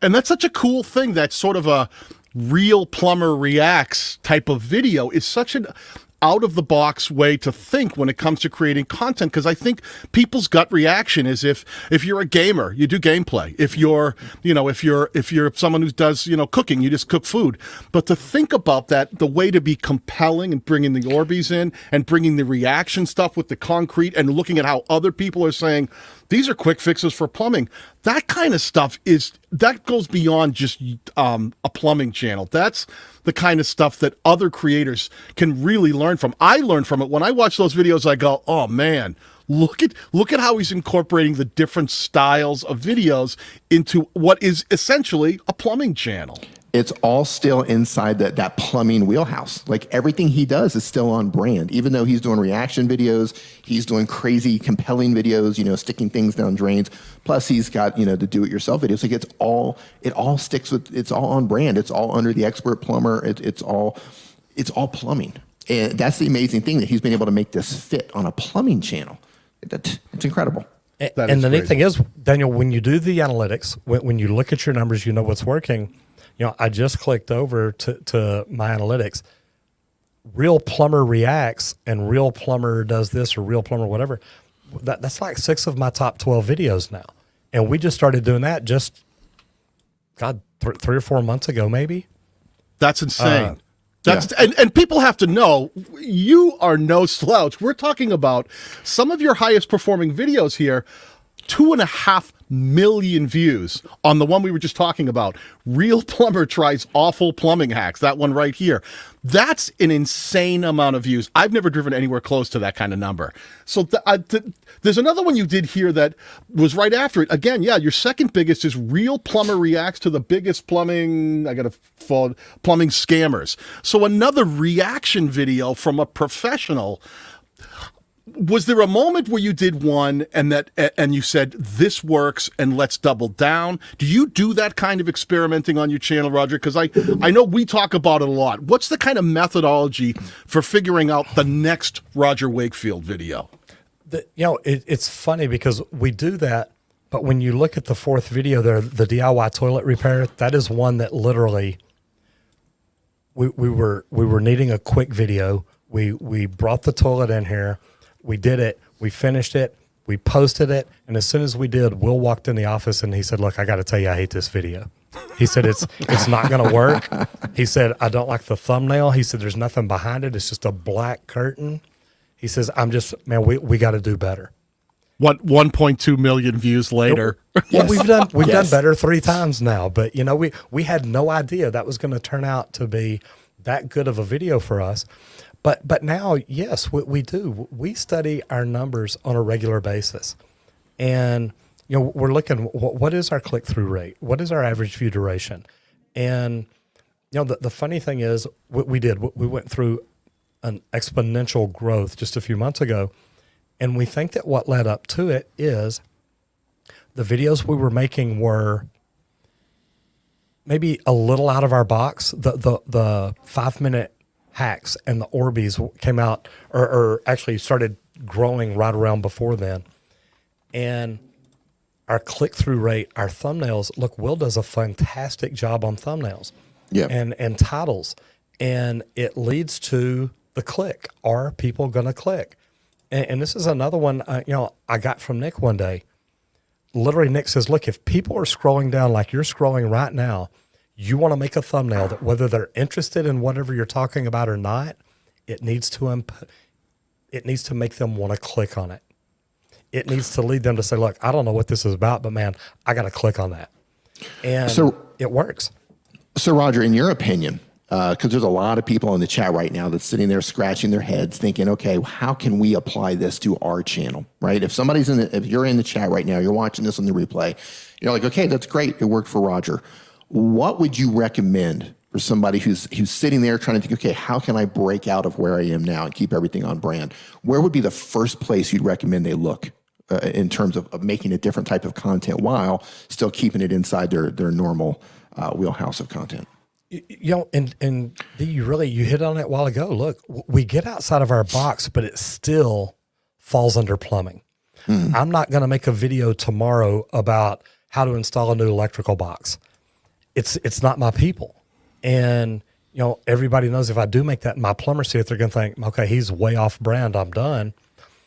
And that's such a cool thing. That sort of a real plumber reacts type of video is such an out-of-the-box way to think when it comes to creating content, because I think people's gut reaction is if you're a gamer, you do gameplay. If you're someone who does cooking, you just cook food. But to think about that, the way to be compelling and bringing the Orbeez in and bringing the reaction stuff with the concrete and looking at how other people are saying these are quick fixes for plumbing. That kind of stuff that goes beyond just a plumbing channel. That's the kind of stuff that other creators can really learn from. I learn from it. When I watch those videos, I go, oh man, look at how he's incorporating the different styles of videos into what is essentially a plumbing channel. It's all still inside that plumbing wheelhouse. Like, everything he does is still on brand. Even though he's doing reaction videos, he's doing crazy, compelling videos, sticking things down drains. Plus, he's got, the do-it-yourself videos. Like, it all sticks with, it's all on brand. It's all under the expert plumber. It's all plumbing. And that's the amazing thing, that he's been able to make this fit on a plumbing channel. It's incredible. And the neat thing is, Daniel, when you do the analytics, when you look at your numbers, you know what's working. I just clicked over to my analytics. Real Plumber reacts and Real Plumber does this or Real Plumber whatever. That's like 6 of my top 12 videos now. And we just started doing that just, 3 or 4 months ago, maybe. That's insane. And people have to know, you are no slouch. We're talking about some of your highest performing videos here. 2.5 million views on the one we were just talking about. Real Plumber Tries Awful Plumbing Hacks. That one right here. That's an insane amount of views. I've never driven anywhere close to that kind of number. So there's another one you did here that was right after it. Again, yeah, your second biggest is Real Plumber Reacts to the Biggest Plumbing Scammers. So another reaction video from a professional. Was there a moment where you did one and you said, this works and let's double down? Do you do that kind of experimenting on your channel, Roger? Because I know we talk about it a lot. What's the kind of methodology for figuring out the next Roger Wakefield video? It's funny because we do that, but when you look at the fourth video there, the DIY toilet repair, that is one that literally we were needing a quick video. We brought the toilet in here. We did it. We finished it. We posted it. And as soon as we did, Will walked in the office and he said, look, I got to tell you, I hate this video. He said, it's not going to work. He said, I don't like the thumbnail. He said, there's nothing behind it. It's just a black curtain. He says, we got to do better. What, 1.2 million views later? Well, we've done better 3 times now. But, we had no idea that was going to turn out to be that good of a video for us. But now, yes, we do. We study our numbers on a regular basis. And, we're looking, what is our click-through rate? What is our average view duration? And, the funny thing is, we went through an exponential growth just a few months ago. And we think that what led up to it is the videos we were making were maybe a little out of our box. The 5-minute hacks and the Orbeez came out or actually started growing right around before then. And our click-through rate, our thumbnails, look, Will does a fantastic job on thumbnails and titles. And it leads to the click. Are people going to click? And this is another one, I got from Nick one day. Literally, Nick says, look, if people are scrolling down like you're scrolling right now, you want to make a thumbnail that whether they're interested in whatever you're talking about or not, it needs to make them want to click on it. It needs to lead them to say, look, I don't know what this is about, but man, I got to click on that. And so it works. So Roger, in your opinion, because there's a lot of people in the chat right now that's sitting there scratching their heads thinking, okay, how can we apply this to our channel, right? If you're in the chat right now, you're watching this on the replay, you're like, okay, that's great. It worked for Roger. What would you recommend for somebody who's sitting there trying to think, okay, how can I break out of where I am now and keep everything on brand? Where would be the first place you'd recommend they look in terms of making a different type of content while still keeping it inside their normal wheelhouse of content? And you hit on it a while ago. Look, we get outside of our box, but it still falls under plumbing. I'm not going to make a video tomorrow about how to install a new electrical box. It's not my people. And, everybody knows if I do make that, my plumbers see it, they're going to think, okay, he's way off brand. I'm done.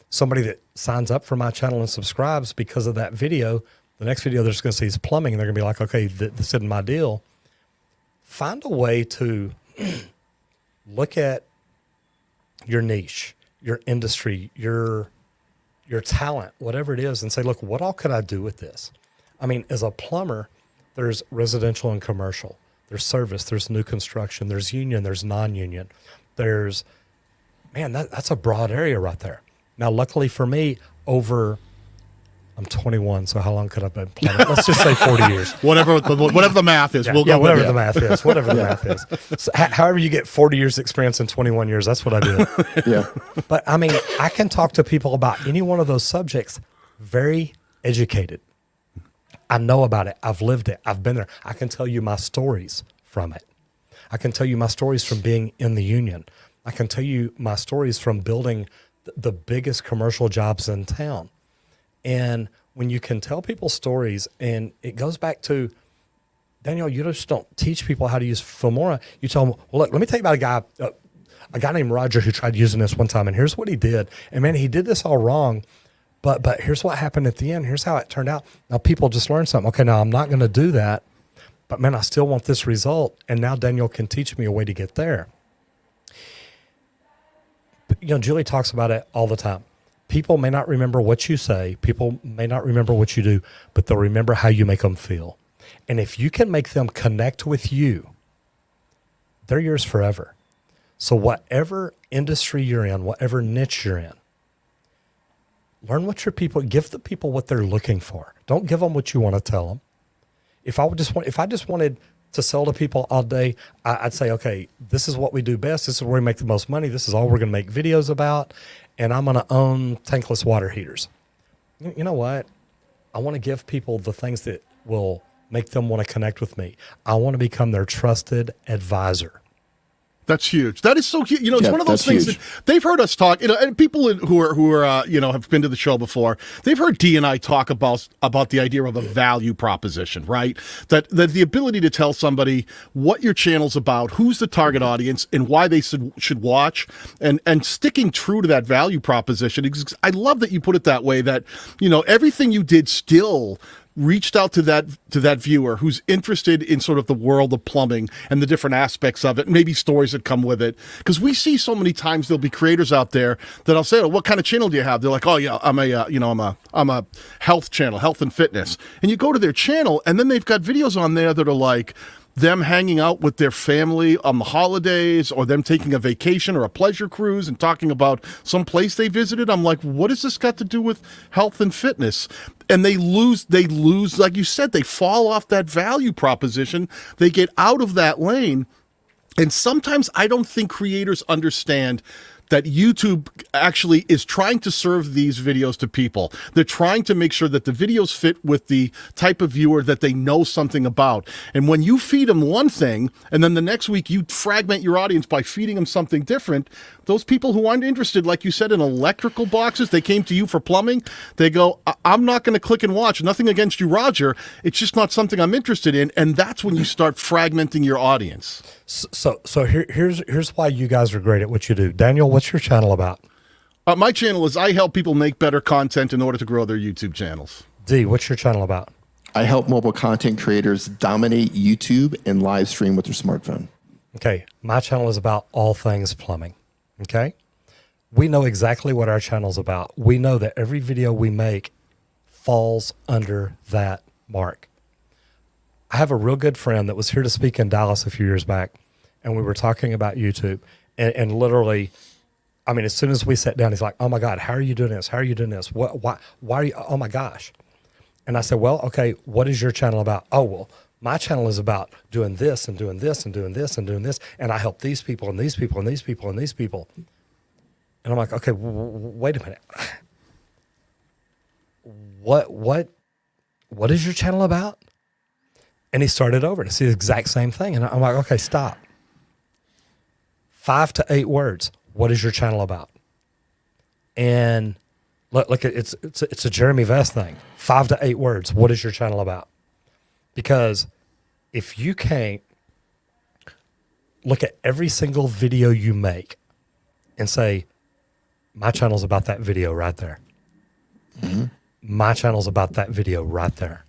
Somebody that signs up for my channel and subscribes because of that video, the next video they're just going to see is plumbing and they're going to be like, okay, this isn't my deal. Find a way to look at your niche, your industry, your talent, whatever it is, and say, look, what all could I do with this? I mean, as a plumber, there's residential and commercial. There's service. There's new construction. There's union. There's non-union. That's a broad area right there. Now, luckily for me, I'm 21, so how long could I have been plumbing? Let's just say 40 years. Whatever the math is. Whatever the math is. Whatever the math is. So, however you get 40 years experience in 21 years, that's what I did. Yeah. But, I can talk to people about any one of those subjects very educated. I know about it. I've lived it. I've been there. I can tell you my stories from it. I can tell you my stories from being in the union. I can tell you my stories from building the biggest commercial jobs in town. And when you can tell people stories, and it goes back to, Daniel, you just don't teach people how to use Filmora. You tell them, well, look, let me tell you about a guy named Roger who tried using this one time, and here's what he did. And man, he did this all wrong. But here's what happened at the end. Here's how it turned out. Now people just learn something. Okay, now I'm not going to do that, but man, I still want this result. And now Daniel can teach me a way to get there. But, Julie talks about it all the time. People may not remember what you say. People may not remember what you do, but they'll remember how you make them feel. And if you can make them connect with you, they're yours forever. So whatever industry you're in, whatever niche you're in, learn what your people, give the people what they're looking for. Don't give them what you want to tell them. If I just wanted to sell to people all day, I'd say, okay, this is what we do best. This is where we make the most money. This is all we're going to make videos about. And I'm going to own tankless water heaters. You know what? I want to give people the things that will make them want to connect with me. I want to become their trusted advisor. That's huge. That is so huge. You know, it's one of those things that they've heard us talk, you know, and people who are you know, have been to the show before, they've heard Dee and I talk about the idea of a value proposition, right? That the ability to tell somebody what your channel's about, who's the target audience, and why they should watch, and sticking true to that value proposition. I love that you put it that way, that, you know, everything you did still reached out to that viewer who's interested in sort of the world of plumbing and the different aspects of it, maybe stories that come with it. Because we see so many times there'll be creators out there that I'll say, "Oh, what kind of channel do you have?" They're like, "Oh yeah, I'm a health channel, health and fitness." And you go to their channel, and then they've got videos on there that are like them hanging out with their family on the holidays, or them taking a vacation or a pleasure cruise and talking about some place they visited. I'm like, what has this got to do with health and fitness? And they lose, like you said, they fall off that value proposition. They get out of that lane. And sometimes I don't think creators understand that YouTube actually is trying to serve these videos to people. They're trying to make sure that the videos fit with the type of viewer that they know something about. And when you feed them one thing, and then the next week you fragment your audience by feeding them something different, those people who aren't interested, like you said, in electrical boxes, they came to you for plumbing, they go, I'm not going to click and watch. Nothing against you, Roger. It's just not something I'm interested in. And that's when you start fragmenting your audience. So here's why you guys are great at what you do. Daniel, what's your channel about? My channel is I help people make better content in order to grow their YouTube channels. Dee, what's your channel about? I help mobile content creators dominate YouTube and live stream with their smartphone. Okay, my channel is about all things plumbing. Okay, we know exactly what our channel's about. We know that every video we make falls under that mark. I have a real good friend that was here to speak in Dallas a few years back, and we were talking about YouTube, and literally, I mean, as soon as we sat down, he's like, "Oh my God, how are you doing this? How are you doing this? Why are you, oh my gosh." And I said, "Well, okay, what is your channel about?" "Oh, well, my channel is about doing this and doing this and doing this and doing this. And I help these people and these people and these people and these people." And I'm like, okay, wait a minute. What is your channel about? And he started over and it's the exact same thing. And I'm like, okay, stop. 5 to 8 words. What is your channel about? And look, it's a Jeremy Vest thing. 5 to 8 words. What is your channel about? Because if you can't look at every single video you make and say, my channel's about that video right there. Mm-hmm. My channel's about that video right there.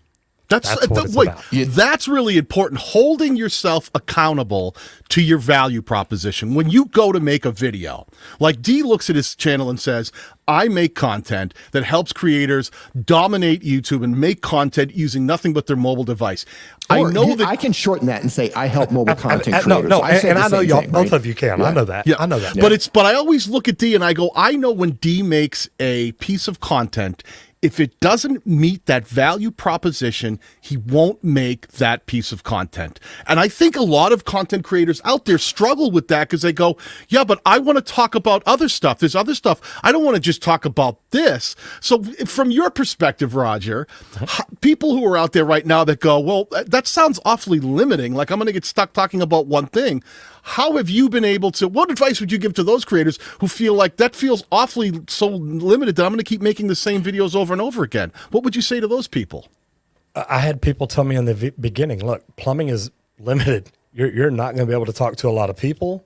That's what it's about. That's really important. Holding yourself accountable to your value proposition. When you go to make a video, like Dee looks at his channel and says, I make content that helps creators dominate YouTube and make content using nothing but their mobile device. I know that I can shorten that and say I help mobile content creators. No, and I know y'all, both of you can. Right. I know that. Yeah. I know that. Yeah. But I always look at Dee and I go, I know when Dee makes a piece of content, if it doesn't meet that value proposition, he won't make that piece of content. And I think a lot of content creators out there struggle with that because they go, yeah, but I want to talk about other stuff. There's other stuff. I don't want to just talk about this. So from your perspective, Roger, people who are out there right now that go, well, that sounds awfully limiting. Like I'm going to get stuck talking about one thing. How have you been able to, what advice would you give to those creators who feel like that feels awfully so limited that I'm going to keep making the same videos over and over again? What would you say to those people? I had people tell me in the beginning, look, plumbing is limited. You're not going to be able to talk to a lot of people.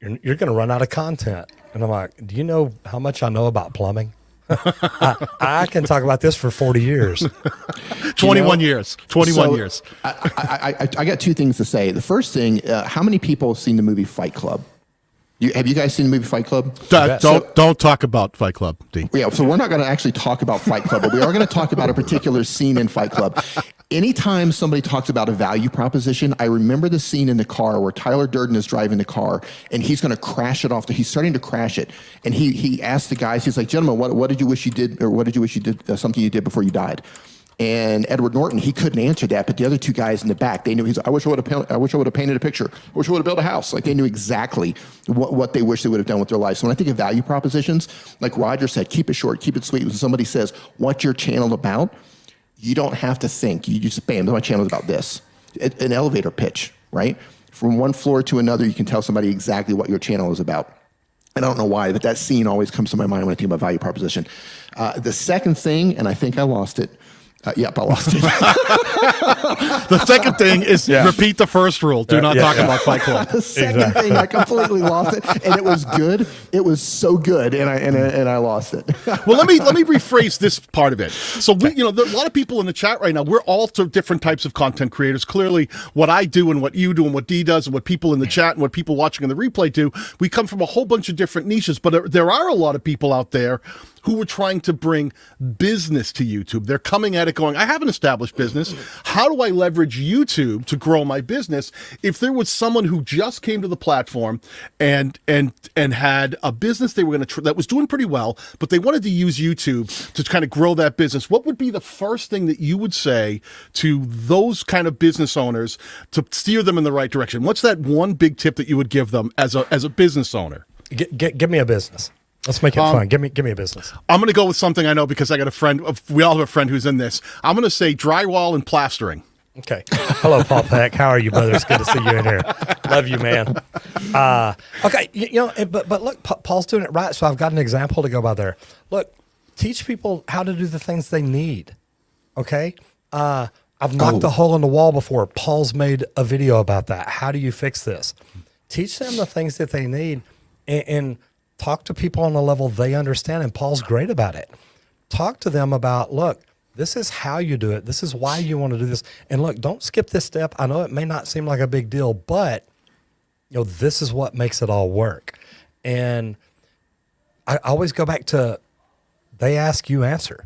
You're going to run out of content. And I'm like, do you know how much I know about plumbing? I can talk about this for 40 years. 21 years. 21 years. I got 2 things to say. The first thing, how many people have seen the movie Fight Club? Have you guys seen the movie Fight Club? Don't talk about Fight Club, D. Yeah, so we're not going to actually talk about Fight Club, but we are going to talk about a particular scene in Fight Club. Anytime somebody talks about a value proposition, I remember the scene in the car where Tyler Durden is driving the car and he's going to crash it off. He's starting to crash it. And he asked the guys, he's like, gentlemen, what did you wish you did, or what did you wish you did, something you did before you died? And Edward Norton, he couldn't answer that, but the other two guys in the back, they knew. He's like, I wish I would have painted a picture. I wish I would have built a house. Like, they knew exactly what they wish they would have done with their life. So when I think of value propositions, like Roger said, keep it short, keep it sweet. When somebody says, what's your channel about? You don't have to think. You just, bam, my channel is about this. An elevator pitch, right? From one floor to another, you can tell somebody exactly what your channel is about. And I don't know why, but that scene always comes to my mind when I think about value proposition. The second thing, and I think I lost it. Yep, I lost it. The second thing is repeat the first rule. Do not talk about Fight Club. The second thing, I completely lost it, and it was good. It was so good, and I lost it. Well, let me rephrase this part of it. So there are a lot of people in the chat right now. We're all different types of content creators. Clearly, what I do and what you do and what Dee does and what people in the chat and what people watching in the replay do, we come from a whole bunch of different niches. But there are a lot of people out there who are trying to bring business to YouTube. They're coming at it going, I have an established business. How do I leverage YouTube to grow my business? If there was someone who just came to the platform and had a business they were going to that was doing pretty well, but they wanted to use YouTube to kind of grow that business, what would be the first thing that you would say to those kind of business owners to steer them in the right direction? What's that one big tip that you would give them as a business owner? Give me a business. Let's make it fun. Give me a business. I'm going to go with something I know because I got a friend. We all have a friend who's in this. I'm going to say drywall and plastering. Okay. Hello, Paul Peck. How are you, brother? It's good to see you in here. Love you, man. Okay. But look, Paul's doing it right. So I've got an example to go by there. Look, teach people how to do the things they need. Okay. I've knocked a hole in the wall before. Paul's made a video about that. How do you fix this? Teach them the things that they need and talk to people on a level they understand, and Paul's great about it. Talk to them about, look, this is how you do it. This is why you want to do this. And look, don't skip this step. I know it may not seem like a big deal, but this is what makes it all work. And I always go back to, they ask, you answer.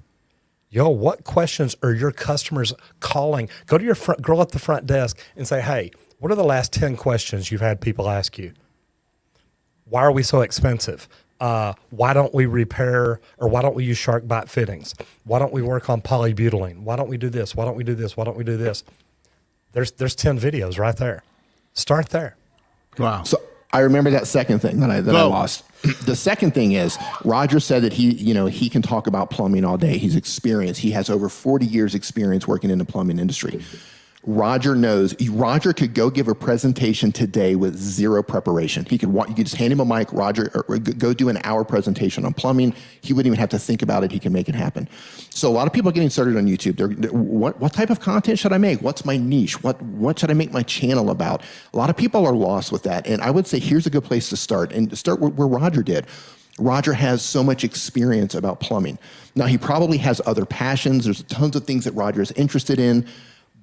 What questions are your customers calling? Go to your girl at the front desk and say, hey, what are the last 10 questions you've had people ask you? Why are we so expensive? Why don't we repair, or why don't we use shark bite fittings? Why don't we work on polybutylene? Why don't we do this? Why don't we do this? Why don't we do this? There's 10 videos right there. Start there. Wow. So I remember that second thing that I lost. The second thing is Roger said that he can talk about plumbing all day. He's experienced. He has over 40 years experience working in the plumbing industry. Roger could go give a presentation today with zero preparation. You could just hand him a mic, Roger, or go do an hour presentation on plumbing. He wouldn't even have to think about it. He can make it happen. So a lot of people are getting started on YouTube. What type of content should I make? What's my niche? What should I make my channel about? A lot of people are lost with that. And I would say here's a good place to start, and start where Roger did. Roger has so much experience about plumbing. Now, he probably has other passions. There's tons of things that Roger is interested in,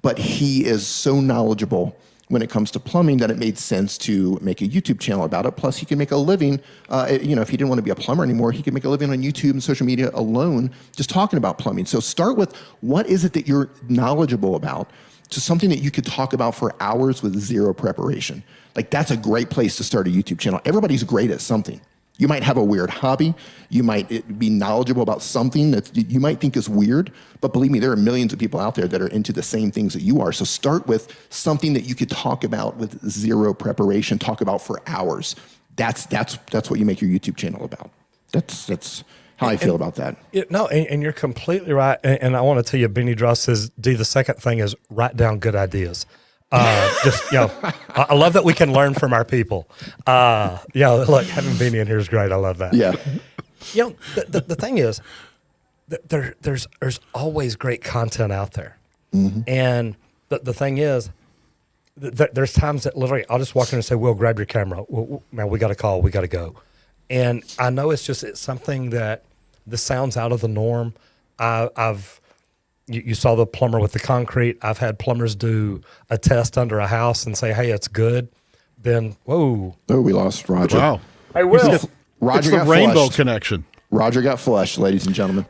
but he is so knowledgeable when it comes to plumbing that it made sense to make a YouTube channel about it. Plus, he can make a living. If he didn't want to be a plumber anymore, he could make a living on YouTube and social media alone, just talking about plumbing. So start with, what is it that you're knowledgeable about, to something that you could talk about for hours with zero preparation. Like, that's a great place to start a YouTube channel. Everybody's great at something. You might have a weird hobby. You might be knowledgeable about something that you might think is weird, but believe me, there are millions of people out there that are into the same things that you are. So start with something that you could talk about with zero preparation, talk about for hours. That's what you make your YouTube channel about. That's how I feel about that. And you're completely right. And I want to tell you, Benny Dross says, D, the second thing is write down good ideas. I love that we can learn from our people. Look, having Benny in here is great. I love that. Yeah. The thing is, there's always great content out there. Mm-hmm. And the thing is, there's times that literally I'll just walk in and say, Will, grab your camera. Man, we got a call. We got to go. And I know it's something that this sounds out of the norm. You saw the plumber with the concrete. I've had plumbers do a test under a house and say, hey, it's good. Then, whoa. Oh, we lost Roger. Wow. I will. Roger It's the got rainbow flushed. connection. Roger got flushed, ladies and gentlemen.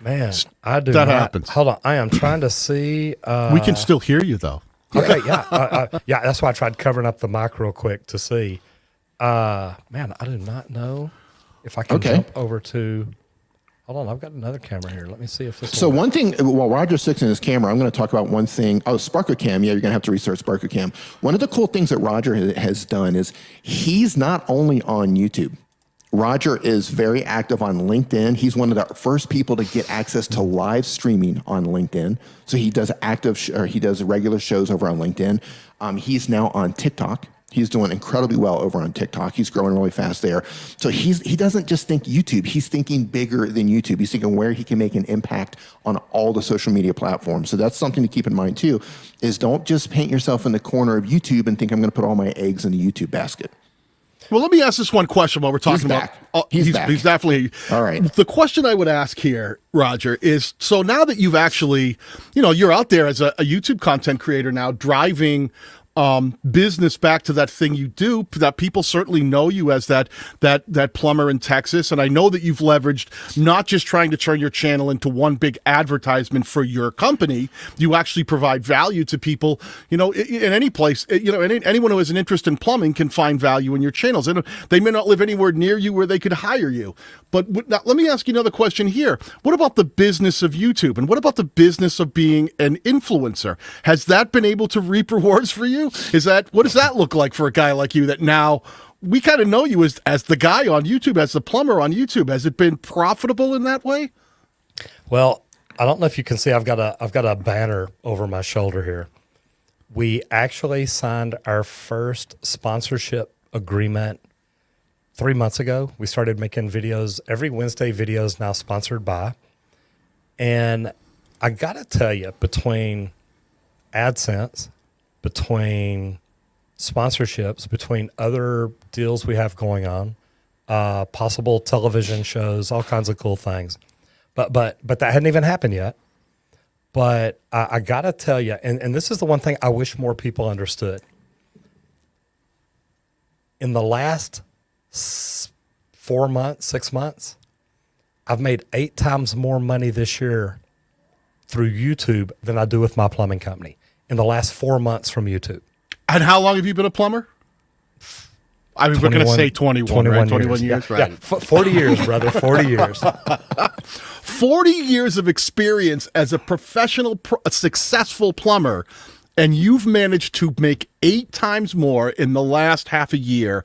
Man, I do That not. happens. Hold on. I am trying to see. We can still hear you, though. Okay, yeah. Yeah, that's why I tried covering up the mic real quick to see. Man, I do not know if I can jump over to. Hold on, I've got another camera here. Let me see if this. So one thing, while Roger's fixing his camera, I'm going to talk about one thing. Oh, SparkerCam. Yeah, you're going to have to research SparkerCam. One of the cool things that Roger has done is he's not only on YouTube. Roger is very active on LinkedIn. He's one of the first people to get access to live streaming on LinkedIn. So he does he does regular shows over on LinkedIn. He's now on TikTok. He's doing incredibly well over on TikTok. He's growing really fast there. So he doesn't just think YouTube. He's thinking bigger than YouTube. He's thinking where he can make an impact on all the social media platforms. So that's something to keep in mind too, is don't just paint yourself in the corner of YouTube and think I'm going to put all my eggs in the YouTube basket. Well, let me ask this one question while we're talking about. He's back. He's definitely all right. The question I would ask here, Roger, is so now that you've actually, you're out there as a YouTube content creator now, driving business back to that thing you do, that people certainly know you as that plumber in Texas. And I know that you've leveraged not just trying to turn your channel into one big advertisement for your company. You actually provide value to people, in any place, anyone who has an interest in plumbing can find value in your channels. And they may not live anywhere near you where they could hire you. But now, let me ask you another question here. What about the business of YouTube? And what about the business of being an influencer? Has that been able to reap rewards for you? What does that look like for a guy like you that now we kind of know you as the guy on YouTube, as the plumber on YouTube? Has it been profitable in that way? Well, I don't know if you can see, I've got a banner over my shoulder here. We actually signed our first sponsorship agreement 3 months ago. We started making videos. Every Wednesday video is now sponsored by. And I got to tell you, between AdSense, between sponsorships, between other deals we have going on, possible television shows, all kinds of cool things. But that hadn't even happened yet. But I got to tell you, and this is the one thing I wish more people understood. In the last 4 months, 6 months, I've made 8 times more money this year through YouTube than I do with my plumbing company in the last 4 months from YouTube. And how long have you been a plumber? I mean, we're going to say 21, right? 21 years, right? Yeah, 40 years, brother, 40 years. 40 years of experience as a professional, a successful plumber, and you've managed to make 8 times more in the last half a year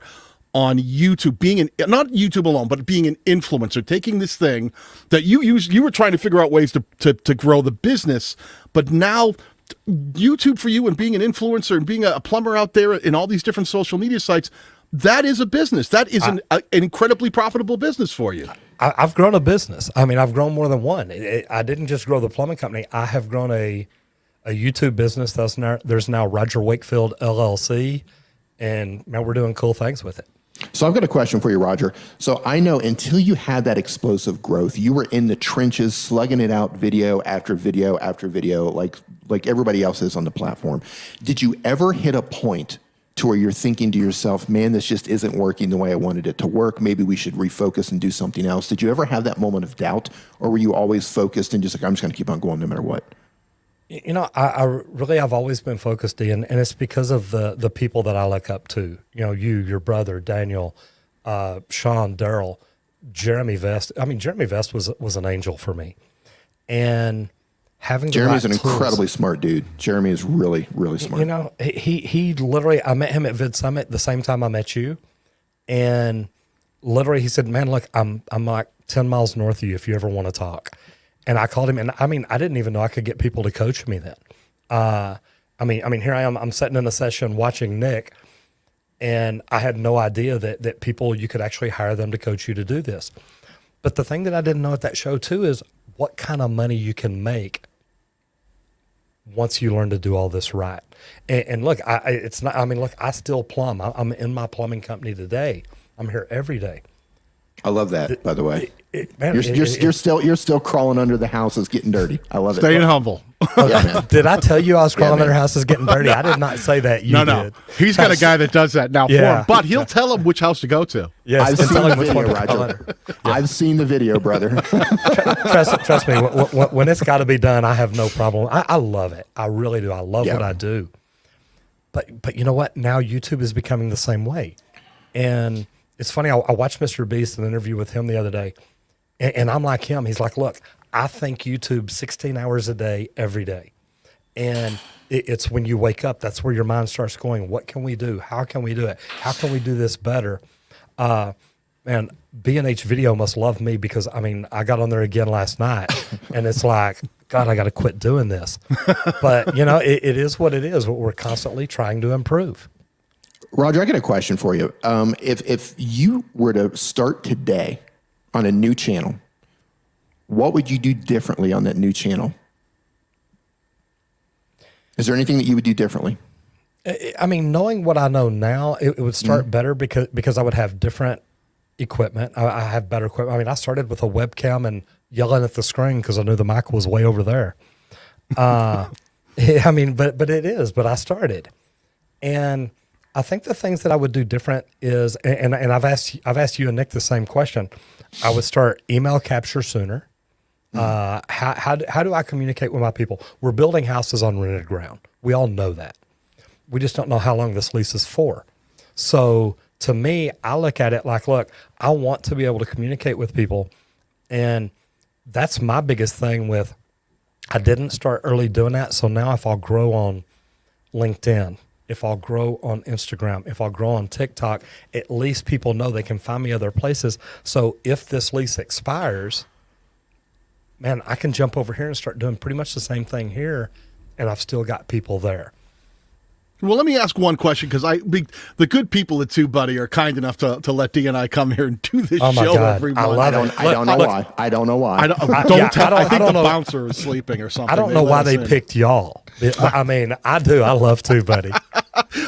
on YouTube, not YouTube alone, but being an influencer, taking this thing that you were trying to figure out ways to grow the business, but now YouTube for you and being an influencer and being a plumber out there in all these different social media sites, that is a business. That is an incredibly profitable business for you. I've grown a business. I mean, I've grown more than one. I didn't just grow the plumbing company. I have grown a YouTube business. There's now Roger Wakefield LLC, and man, we're doing cool things with it. So I've got a question for you, Roger. So I know until you had that explosive growth, you were in the trenches, slugging it out video after video after video, like everybody else is on the platform. Did you ever hit a point to where you're thinking to yourself, man, this just isn't working the way I wanted it to work. Maybe we should refocus and do something else. Did you ever have that moment of doubt, or were you always focused and just like, I'm just going to keep on going no matter what? I've always been focused, Ian, and it's because of the people that I look up to. Your brother, Daniel, Sean, Daryl, Jeremy Vest. I mean, Jeremy Vest was an angel for me. And having Jeremy's an incredibly smart dude. Jeremy is really, really smart. He literally, I met him at Vid Summit the same time I met you. And literally he said, man, look, I'm like 10 miles north of you if you ever want to talk. And I called him, and I mean, I didn't even know I could get people to coach me then. I mean, here I am. I'm sitting in a session watching Nick, and I had no idea that people, you could actually hire them to coach you to do this. But the thing that I didn't know at that show too is what kind of money you can make once you learn to do all this right. And look, I still plumb. I'm in my plumbing company today. I'm here every day. I love that, by the way. You're still crawling under the houses, getting dirty. I love it. Staying humble. Did I tell you I was crawling under houses getting dirty? I did not say that. You did. He's got a guy that does that now for him, but he'll tell him which house to go to. Yes, I've seen the video, Roger. I've seen the video, brother. Trust me, when it's got to be done, I have no problem. I love it. I really do. I love what I do. But you know what? Now YouTube is becoming the same way. And it's funny, I watched Mr. Beast, an interview with him the other day, and I'm like him. He's like, look, I think YouTube 16 hours a day, every day. And it's when you wake up, that's where your mind starts going, what can we do? How can we do it? How can we do this better? Man, B&H Video must love me because, I mean, I got on there again last night, and it's like, God, I got to quit doing this. But, you know, it is what it is. We're constantly trying to improve. Roger, I got a question for you. If you were to start today on a new channel, what would you do differently on that new channel? Is there anything that you would do differently? I mean, knowing what I know now, it would start better because I would have different equipment. I have better equipment. I mean, I started with a webcam and yelling at the screen because I knew the mic was way over there. I mean, but it is. But I started, and I think the things that I would do different is, and I've asked you and Nick the same question. I would start email capture sooner. How do I communicate with my people? We're building houses on rented ground. We all know that. We just don't know how long this lease is for. So to me, I look at it like, look, I want to be able to communicate with people. And that's my biggest thing with, I didn't start early doing that. So now if I'll grow on LinkedIn, if I'll grow on Instagram, if I'll grow on TikTok, at least people know they can find me other places. So if this lease expires, man, I can jump over here and start doing pretty much the same thing here, and I've still got people there. Well, let me ask one question, because the good people at TubeBuddy are kind enough to let D and I come here and do this show every month. I don't know why. I think the bouncer is sleeping or something. I don't know why they picked y'all. I mean, I do. I love TubeBuddy.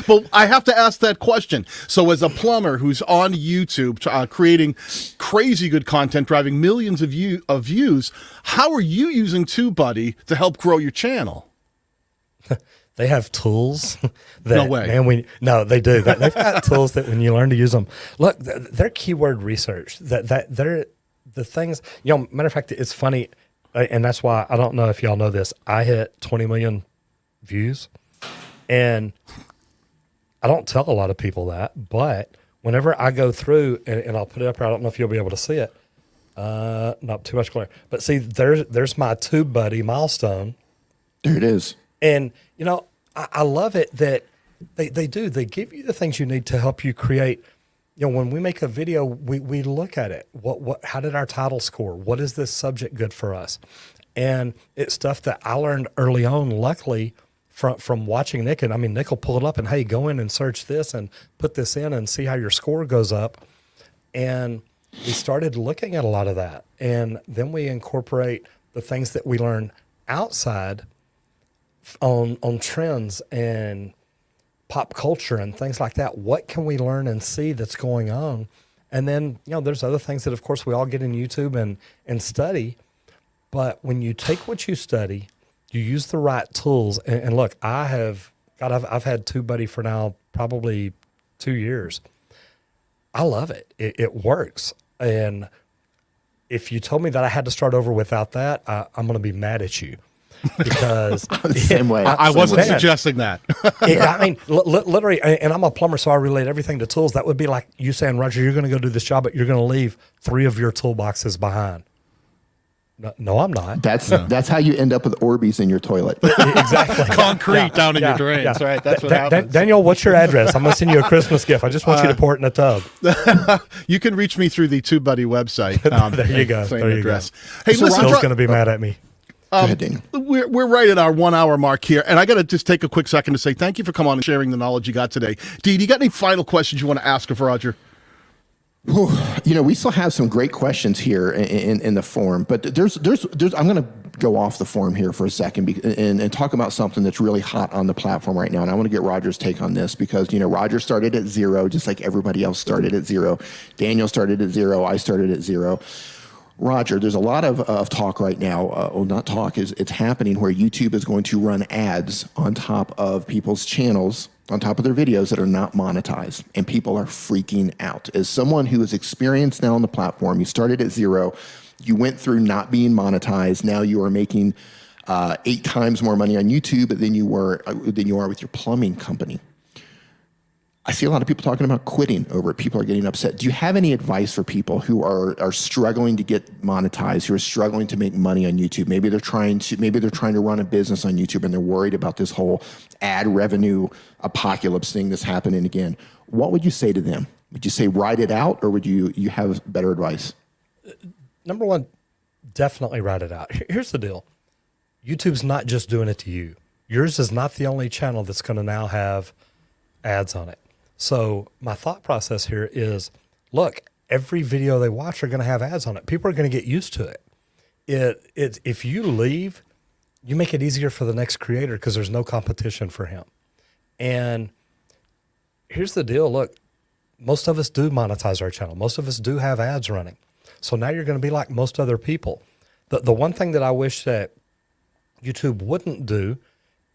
But I have to ask that question. So as a plumber who's on YouTube creating crazy good content, driving millions of views, how are you using TubeBuddy to help grow your channel? They have tools. That, no way. Man, no, they do. They've got tools that when you learn to use them, look, they're keyword research. That they're the things. You know, matter of fact, it's funny, and that's why I don't know if y'all know this. I hit 20 million views, and I don't tell a lot of people that. But whenever I go through and I'll put it up here, I don't know if you'll be able to see it. Not too much glare, but see, there's my TubeBuddy milestone. There it is. And, you know, I love it that they do. They give you the things you need to help you create. You know, when we make a video, we look at it. How did our title score? What is this subject good for us? And it's stuff that I learned early on, luckily, from watching Nick. And I mean, Nick will pull it up and, hey, go in and search this and put this in and see how your score goes up. And we started looking at a lot of that. And then we incorporate the things that we learn outside on trends and pop culture and things like that. What can we learn and see that's going on? And then, you know, there's other things that, of course, we all get in YouTube and study. But when you take what you study, you use the right tools. And look, I've had TubeBuddy for now probably 2 years. I love it. It works. And if you told me that I had to start over without that, I'm going to be mad at you. Because same way. I wasn't suggesting that. I mean, literally, and I'm a plumber, so I relate everything to tools. That would be like you saying, Roger, you're going to go do this job, but you're going to leave 3 of your toolboxes behind. No, I'm not. That's how you end up with Orbeez in your toilet. Exactly. Concrete down in your drains, right? That's what happens. Daniel, what's your address? I'm going to send you a Christmas gift. I just want you to pour it in a tub. You can reach me through the TubeBuddy website. There you go. Same address. Hey, listen, Phil's going to be mad at me. Go ahead, Daniel. We're right at our 1 hour mark here, and I got to just take a quick second to say thank you for coming on and sharing the knowledge you got today. Dee, do you got any final questions you want to ask of Roger? You know, we still have some great questions here in the forum, but there's I'm going to go off the forum here for a second and talk about something that's really hot on the platform right now. And I want to get Roger's take on this because, you know, Roger started at 0, just like everybody else started at 0. Daniel started at 0. I started at 0. Roger, there's a lot of talk right now, not talk, it's happening where YouTube is going to run ads on top of people's channels, on top of their videos that are not monetized, and people are freaking out. As someone who is experienced now on the platform, you started at 0, you went through not being monetized, now you are making 8 times more money on YouTube than you are with your plumbing company. I see a lot of people talking about quitting over it. People are getting upset. Do you have any advice for people who are struggling to get monetized, who are struggling to make money on YouTube? Maybe they're trying to run a business on YouTube and they're worried about this whole ad revenue apocalypse thing that's happening again. What would you say to them? Would you say ride it out, or would you have better advice? Number one, definitely ride it out. Here's the deal. YouTube's not just doing it to you. Yours is not the only channel that's going to now have ads on it. So my thought process here is, look, every video they watch are going to have ads on it. People are going to get used to it. If you leave, you make it easier for the next creator because there's no competition for him. And here's the deal. Look, most of us do monetize our channel. Most of us do have ads running. So now you're going to be like most other people. The one thing that I wish that YouTube wouldn't do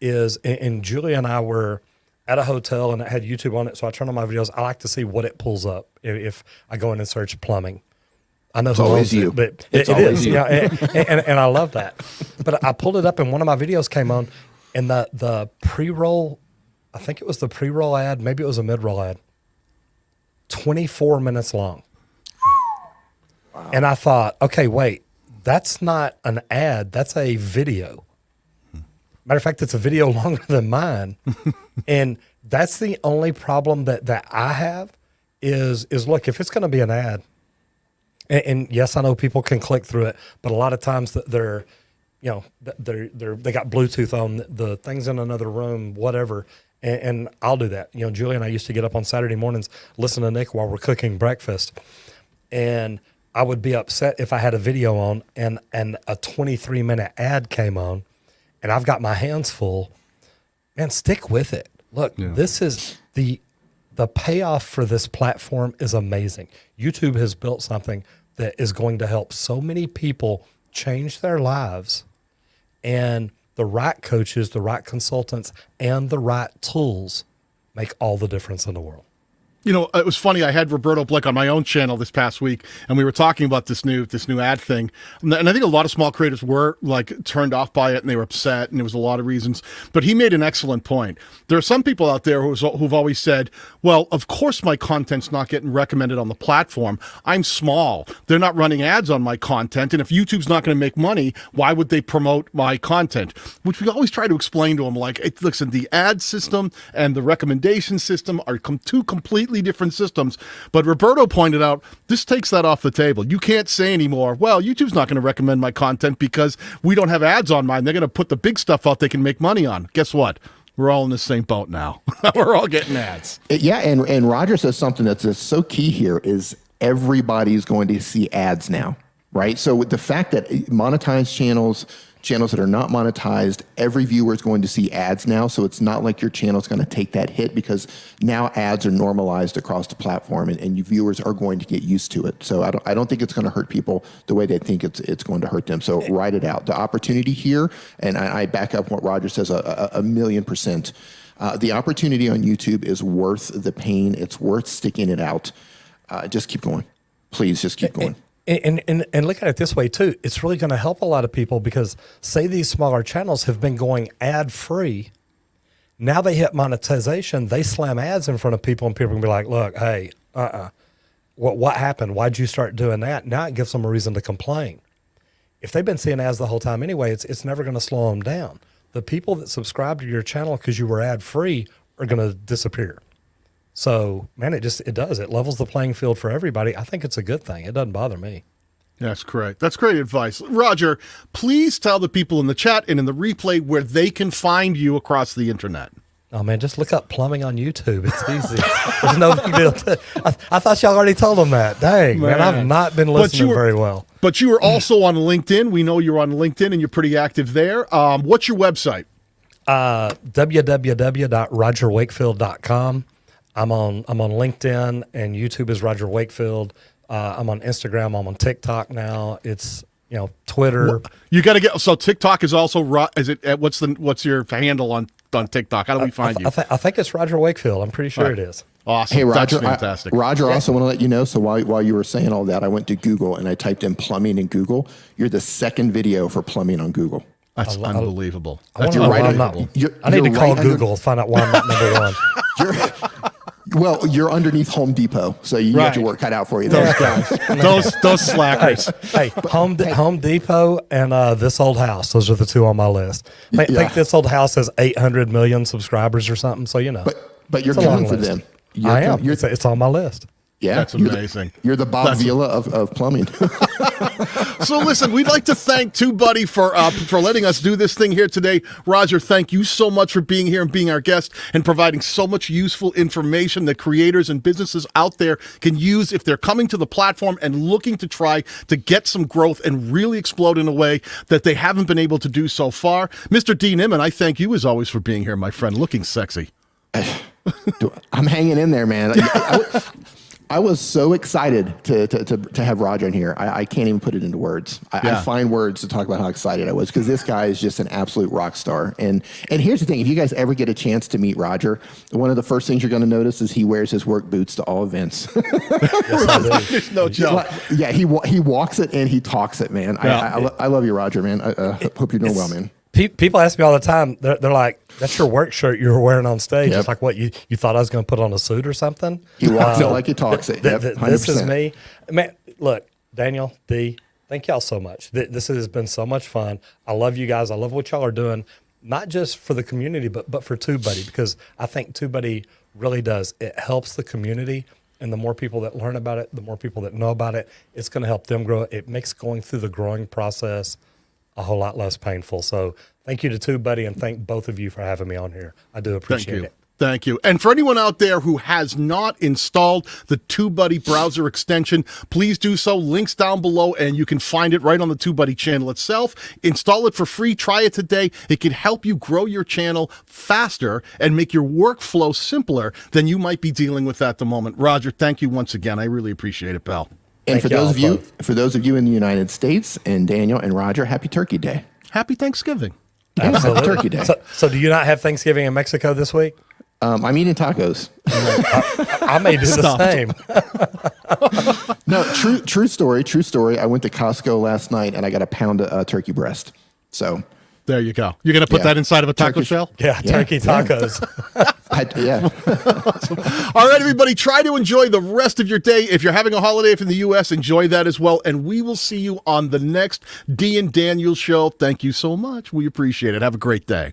is, and Julia and I were at a hotel and it had YouTube on it, so I turn on my videos. I like to see what it pulls up if I go in and search plumbing. I know it's always you, but it is. You. Yeah, and I love that. But I pulled it up and one of my videos came on, and the pre-roll, I think it was the pre-roll ad, maybe it was a mid-roll ad, 24 minutes long. Wow. And I thought, okay, wait, that's not an ad, that's a video. Matter of fact, it's a video longer than mine. And that's the only problem that I have is look, if it's going to be an ad, and yes, I know people can click through it, but a lot of times they got Bluetooth on, the thing's in another room, whatever. And I'll do that. Julie and I used to get up on Saturday mornings, listen to Nick while we're cooking breakfast. And I would be upset if I had a video on and a 23-minute ad came on, and I've got my hands full. Man, stick with it. Look, This is the payoff for this platform is amazing. YouTube has built something that is going to help so many people change their lives, and the right coaches, the right consultants, and the right tools make all the difference in the world. It was funny. I had Roberto Blick on my own channel this past week, and we were talking about this new ad thing. And I think a lot of small creators were turned off by it, and they were upset, and there was a lot of reasons. But he made an excellent point. There are some people out there who've always said, well, of course my content's not getting recommended on the platform. I'm small. They're not running ads on my content. And if YouTube's not going to make money, why would they promote my content? Which we always try to explain to them, listen, the ad system and the recommendation system are two completely different systems. But Roberto pointed out, this takes that off the table. You can't say anymore, well, YouTube's not going to recommend my content because we don't have ads on mine. They're going to put the big stuff out they can make money on. Guess what? We're all in the same boat now. We're all getting ads. Yeah, and Roger says something that's so key here is everybody's going to see ads now, right? So with the fact that monetized channels that are not monetized, every viewer is going to see ads now. So it's not like your channel is going to take that hit, because now ads are normalized across the platform, and you viewers are going to get used to it. So I don't think it's going to hurt people the way they think it's going to hurt them. So write it out. The opportunity here, and I back up what Roger says a 1,000,000%. The opportunity on YouTube is worth the pain. It's worth sticking it out. Just keep going. Please just keep going. And look at it this way too. It's really going to help a lot of people, because say these smaller channels have been going ad free. Now they hit monetization, they slam ads in front of people, and people can be like, look, hey, what happened? Why'd you start doing that? Now it gives them a reason to complain. If they've been seeing ads the whole time anyway, it's never going to slow them down. The people that subscribe to your channel because you were ad free are going to disappear. So, man, it does. It levels the playing field for everybody. I think it's a good thing. It doesn't bother me. That's correct. That's great advice. Roger, please tell the people in the chat and in the replay where they can find you across the internet. Oh, man, just look up plumbing on YouTube. It's easy. There's no big deal. I thought y'all already told them that. Dang, man, I've not been listening very well. But you were also on LinkedIn. We know you're on LinkedIn, and you're pretty active there. What's your website? www.rogerwakefield.com. I'm on LinkedIn, and YouTube is Roger Wakefield. I'm on Instagram. I'm on TikTok now. It's, Twitter. Well, you got to get, so TikTok is also, what's your handle on TikTok? How do we find you? I think it's Roger Wakefield. I'm pretty sure it is. Awesome. Hey, Roger, that's fantastic. Roger, I also want to let you know, so while you were saying all that, I went to Google and I typed in plumbing in Google. You're the second video for plumbing on Google. That's unbelievable. I need to call Google, find out why I'm not number one. You're underneath Home Depot, so you got your work cut out for you. Those guys, those slackers. Hey, Home Depot and This Old House. Those are the two on my list. I think This Old House has 800 million subscribers or something. So but you're coming for them. I am. It's on my list. Yeah, that's amazing. You're the Bob Vila of plumbing. So listen, we'd like to thank TubeBuddy for letting us do this thing here today. Roger, thank you so much for being here and being our guest and providing so much useful information that creators and businesses out there can use if they're coming to the platform and looking to try to get some growth and really explode in a way that they haven't been able to do so far. Mr. D. Nimmin, I thank you as always for being here, my friend, looking sexy. I'm hanging in there, man. I was so excited to have Roger in here. I can't even put it into words. I find words to talk about how excited I was because this guy is just an absolute rock star. And here's the thing: if you guys ever get a chance to meet Roger, one of the first things you're going to notice is he wears his work boots to all events. There's no joke. Yeah, he walks it and he talks it, man. Yeah. I love you, Roger, man. I hope you're doing well, man. People ask me all the time, they're like, that's your work shirt you were wearing on stage. Yep. It's like, what, you thought I was going to put on a suit or something? He walks it like he talks it. Yep, this is me. Man, look, Daniel, D, thank y'all so much. This has been so much fun. I love you guys. I love what y'all are doing, not just for the community, but for TubeBuddy, because I think TubeBuddy really does. It helps the community, and the more people that learn about it, the more people that know about it, it's going to help them grow. It makes going through the growing process a whole lot less painful. So thank you to TubeBuddy, and thank both of you for having me on here. I do appreciate it. Thank you. And for anyone out there who has not installed the TubeBuddy browser extension, please do so. Links down below, and you can find it right on the TubeBuddy channel itself. Install it for free. Try it today. It can help you grow your channel faster and make your workflow simpler than you might be dealing with at the moment. Roger, thank you once again. I really appreciate it, pal. And for those of you in the United States, and Daniel and Roger, happy Turkey Day. Happy Thanksgiving. Happy Turkey Day. So do you not have Thanksgiving in Mexico this week? I'm eating tacos. I may do the same. No, true story. True story. I went to Costco last night and I got a pound of turkey breast. So there you go. You're going to put that inside of a taco shell? Yeah, turkey tacos. All right, everybody, try to enjoy the rest of your day. If you're having a holiday from the U.S., enjoy that as well. And we will see you on the next D and Daniel show. Thank you so much. We appreciate it. Have a great day.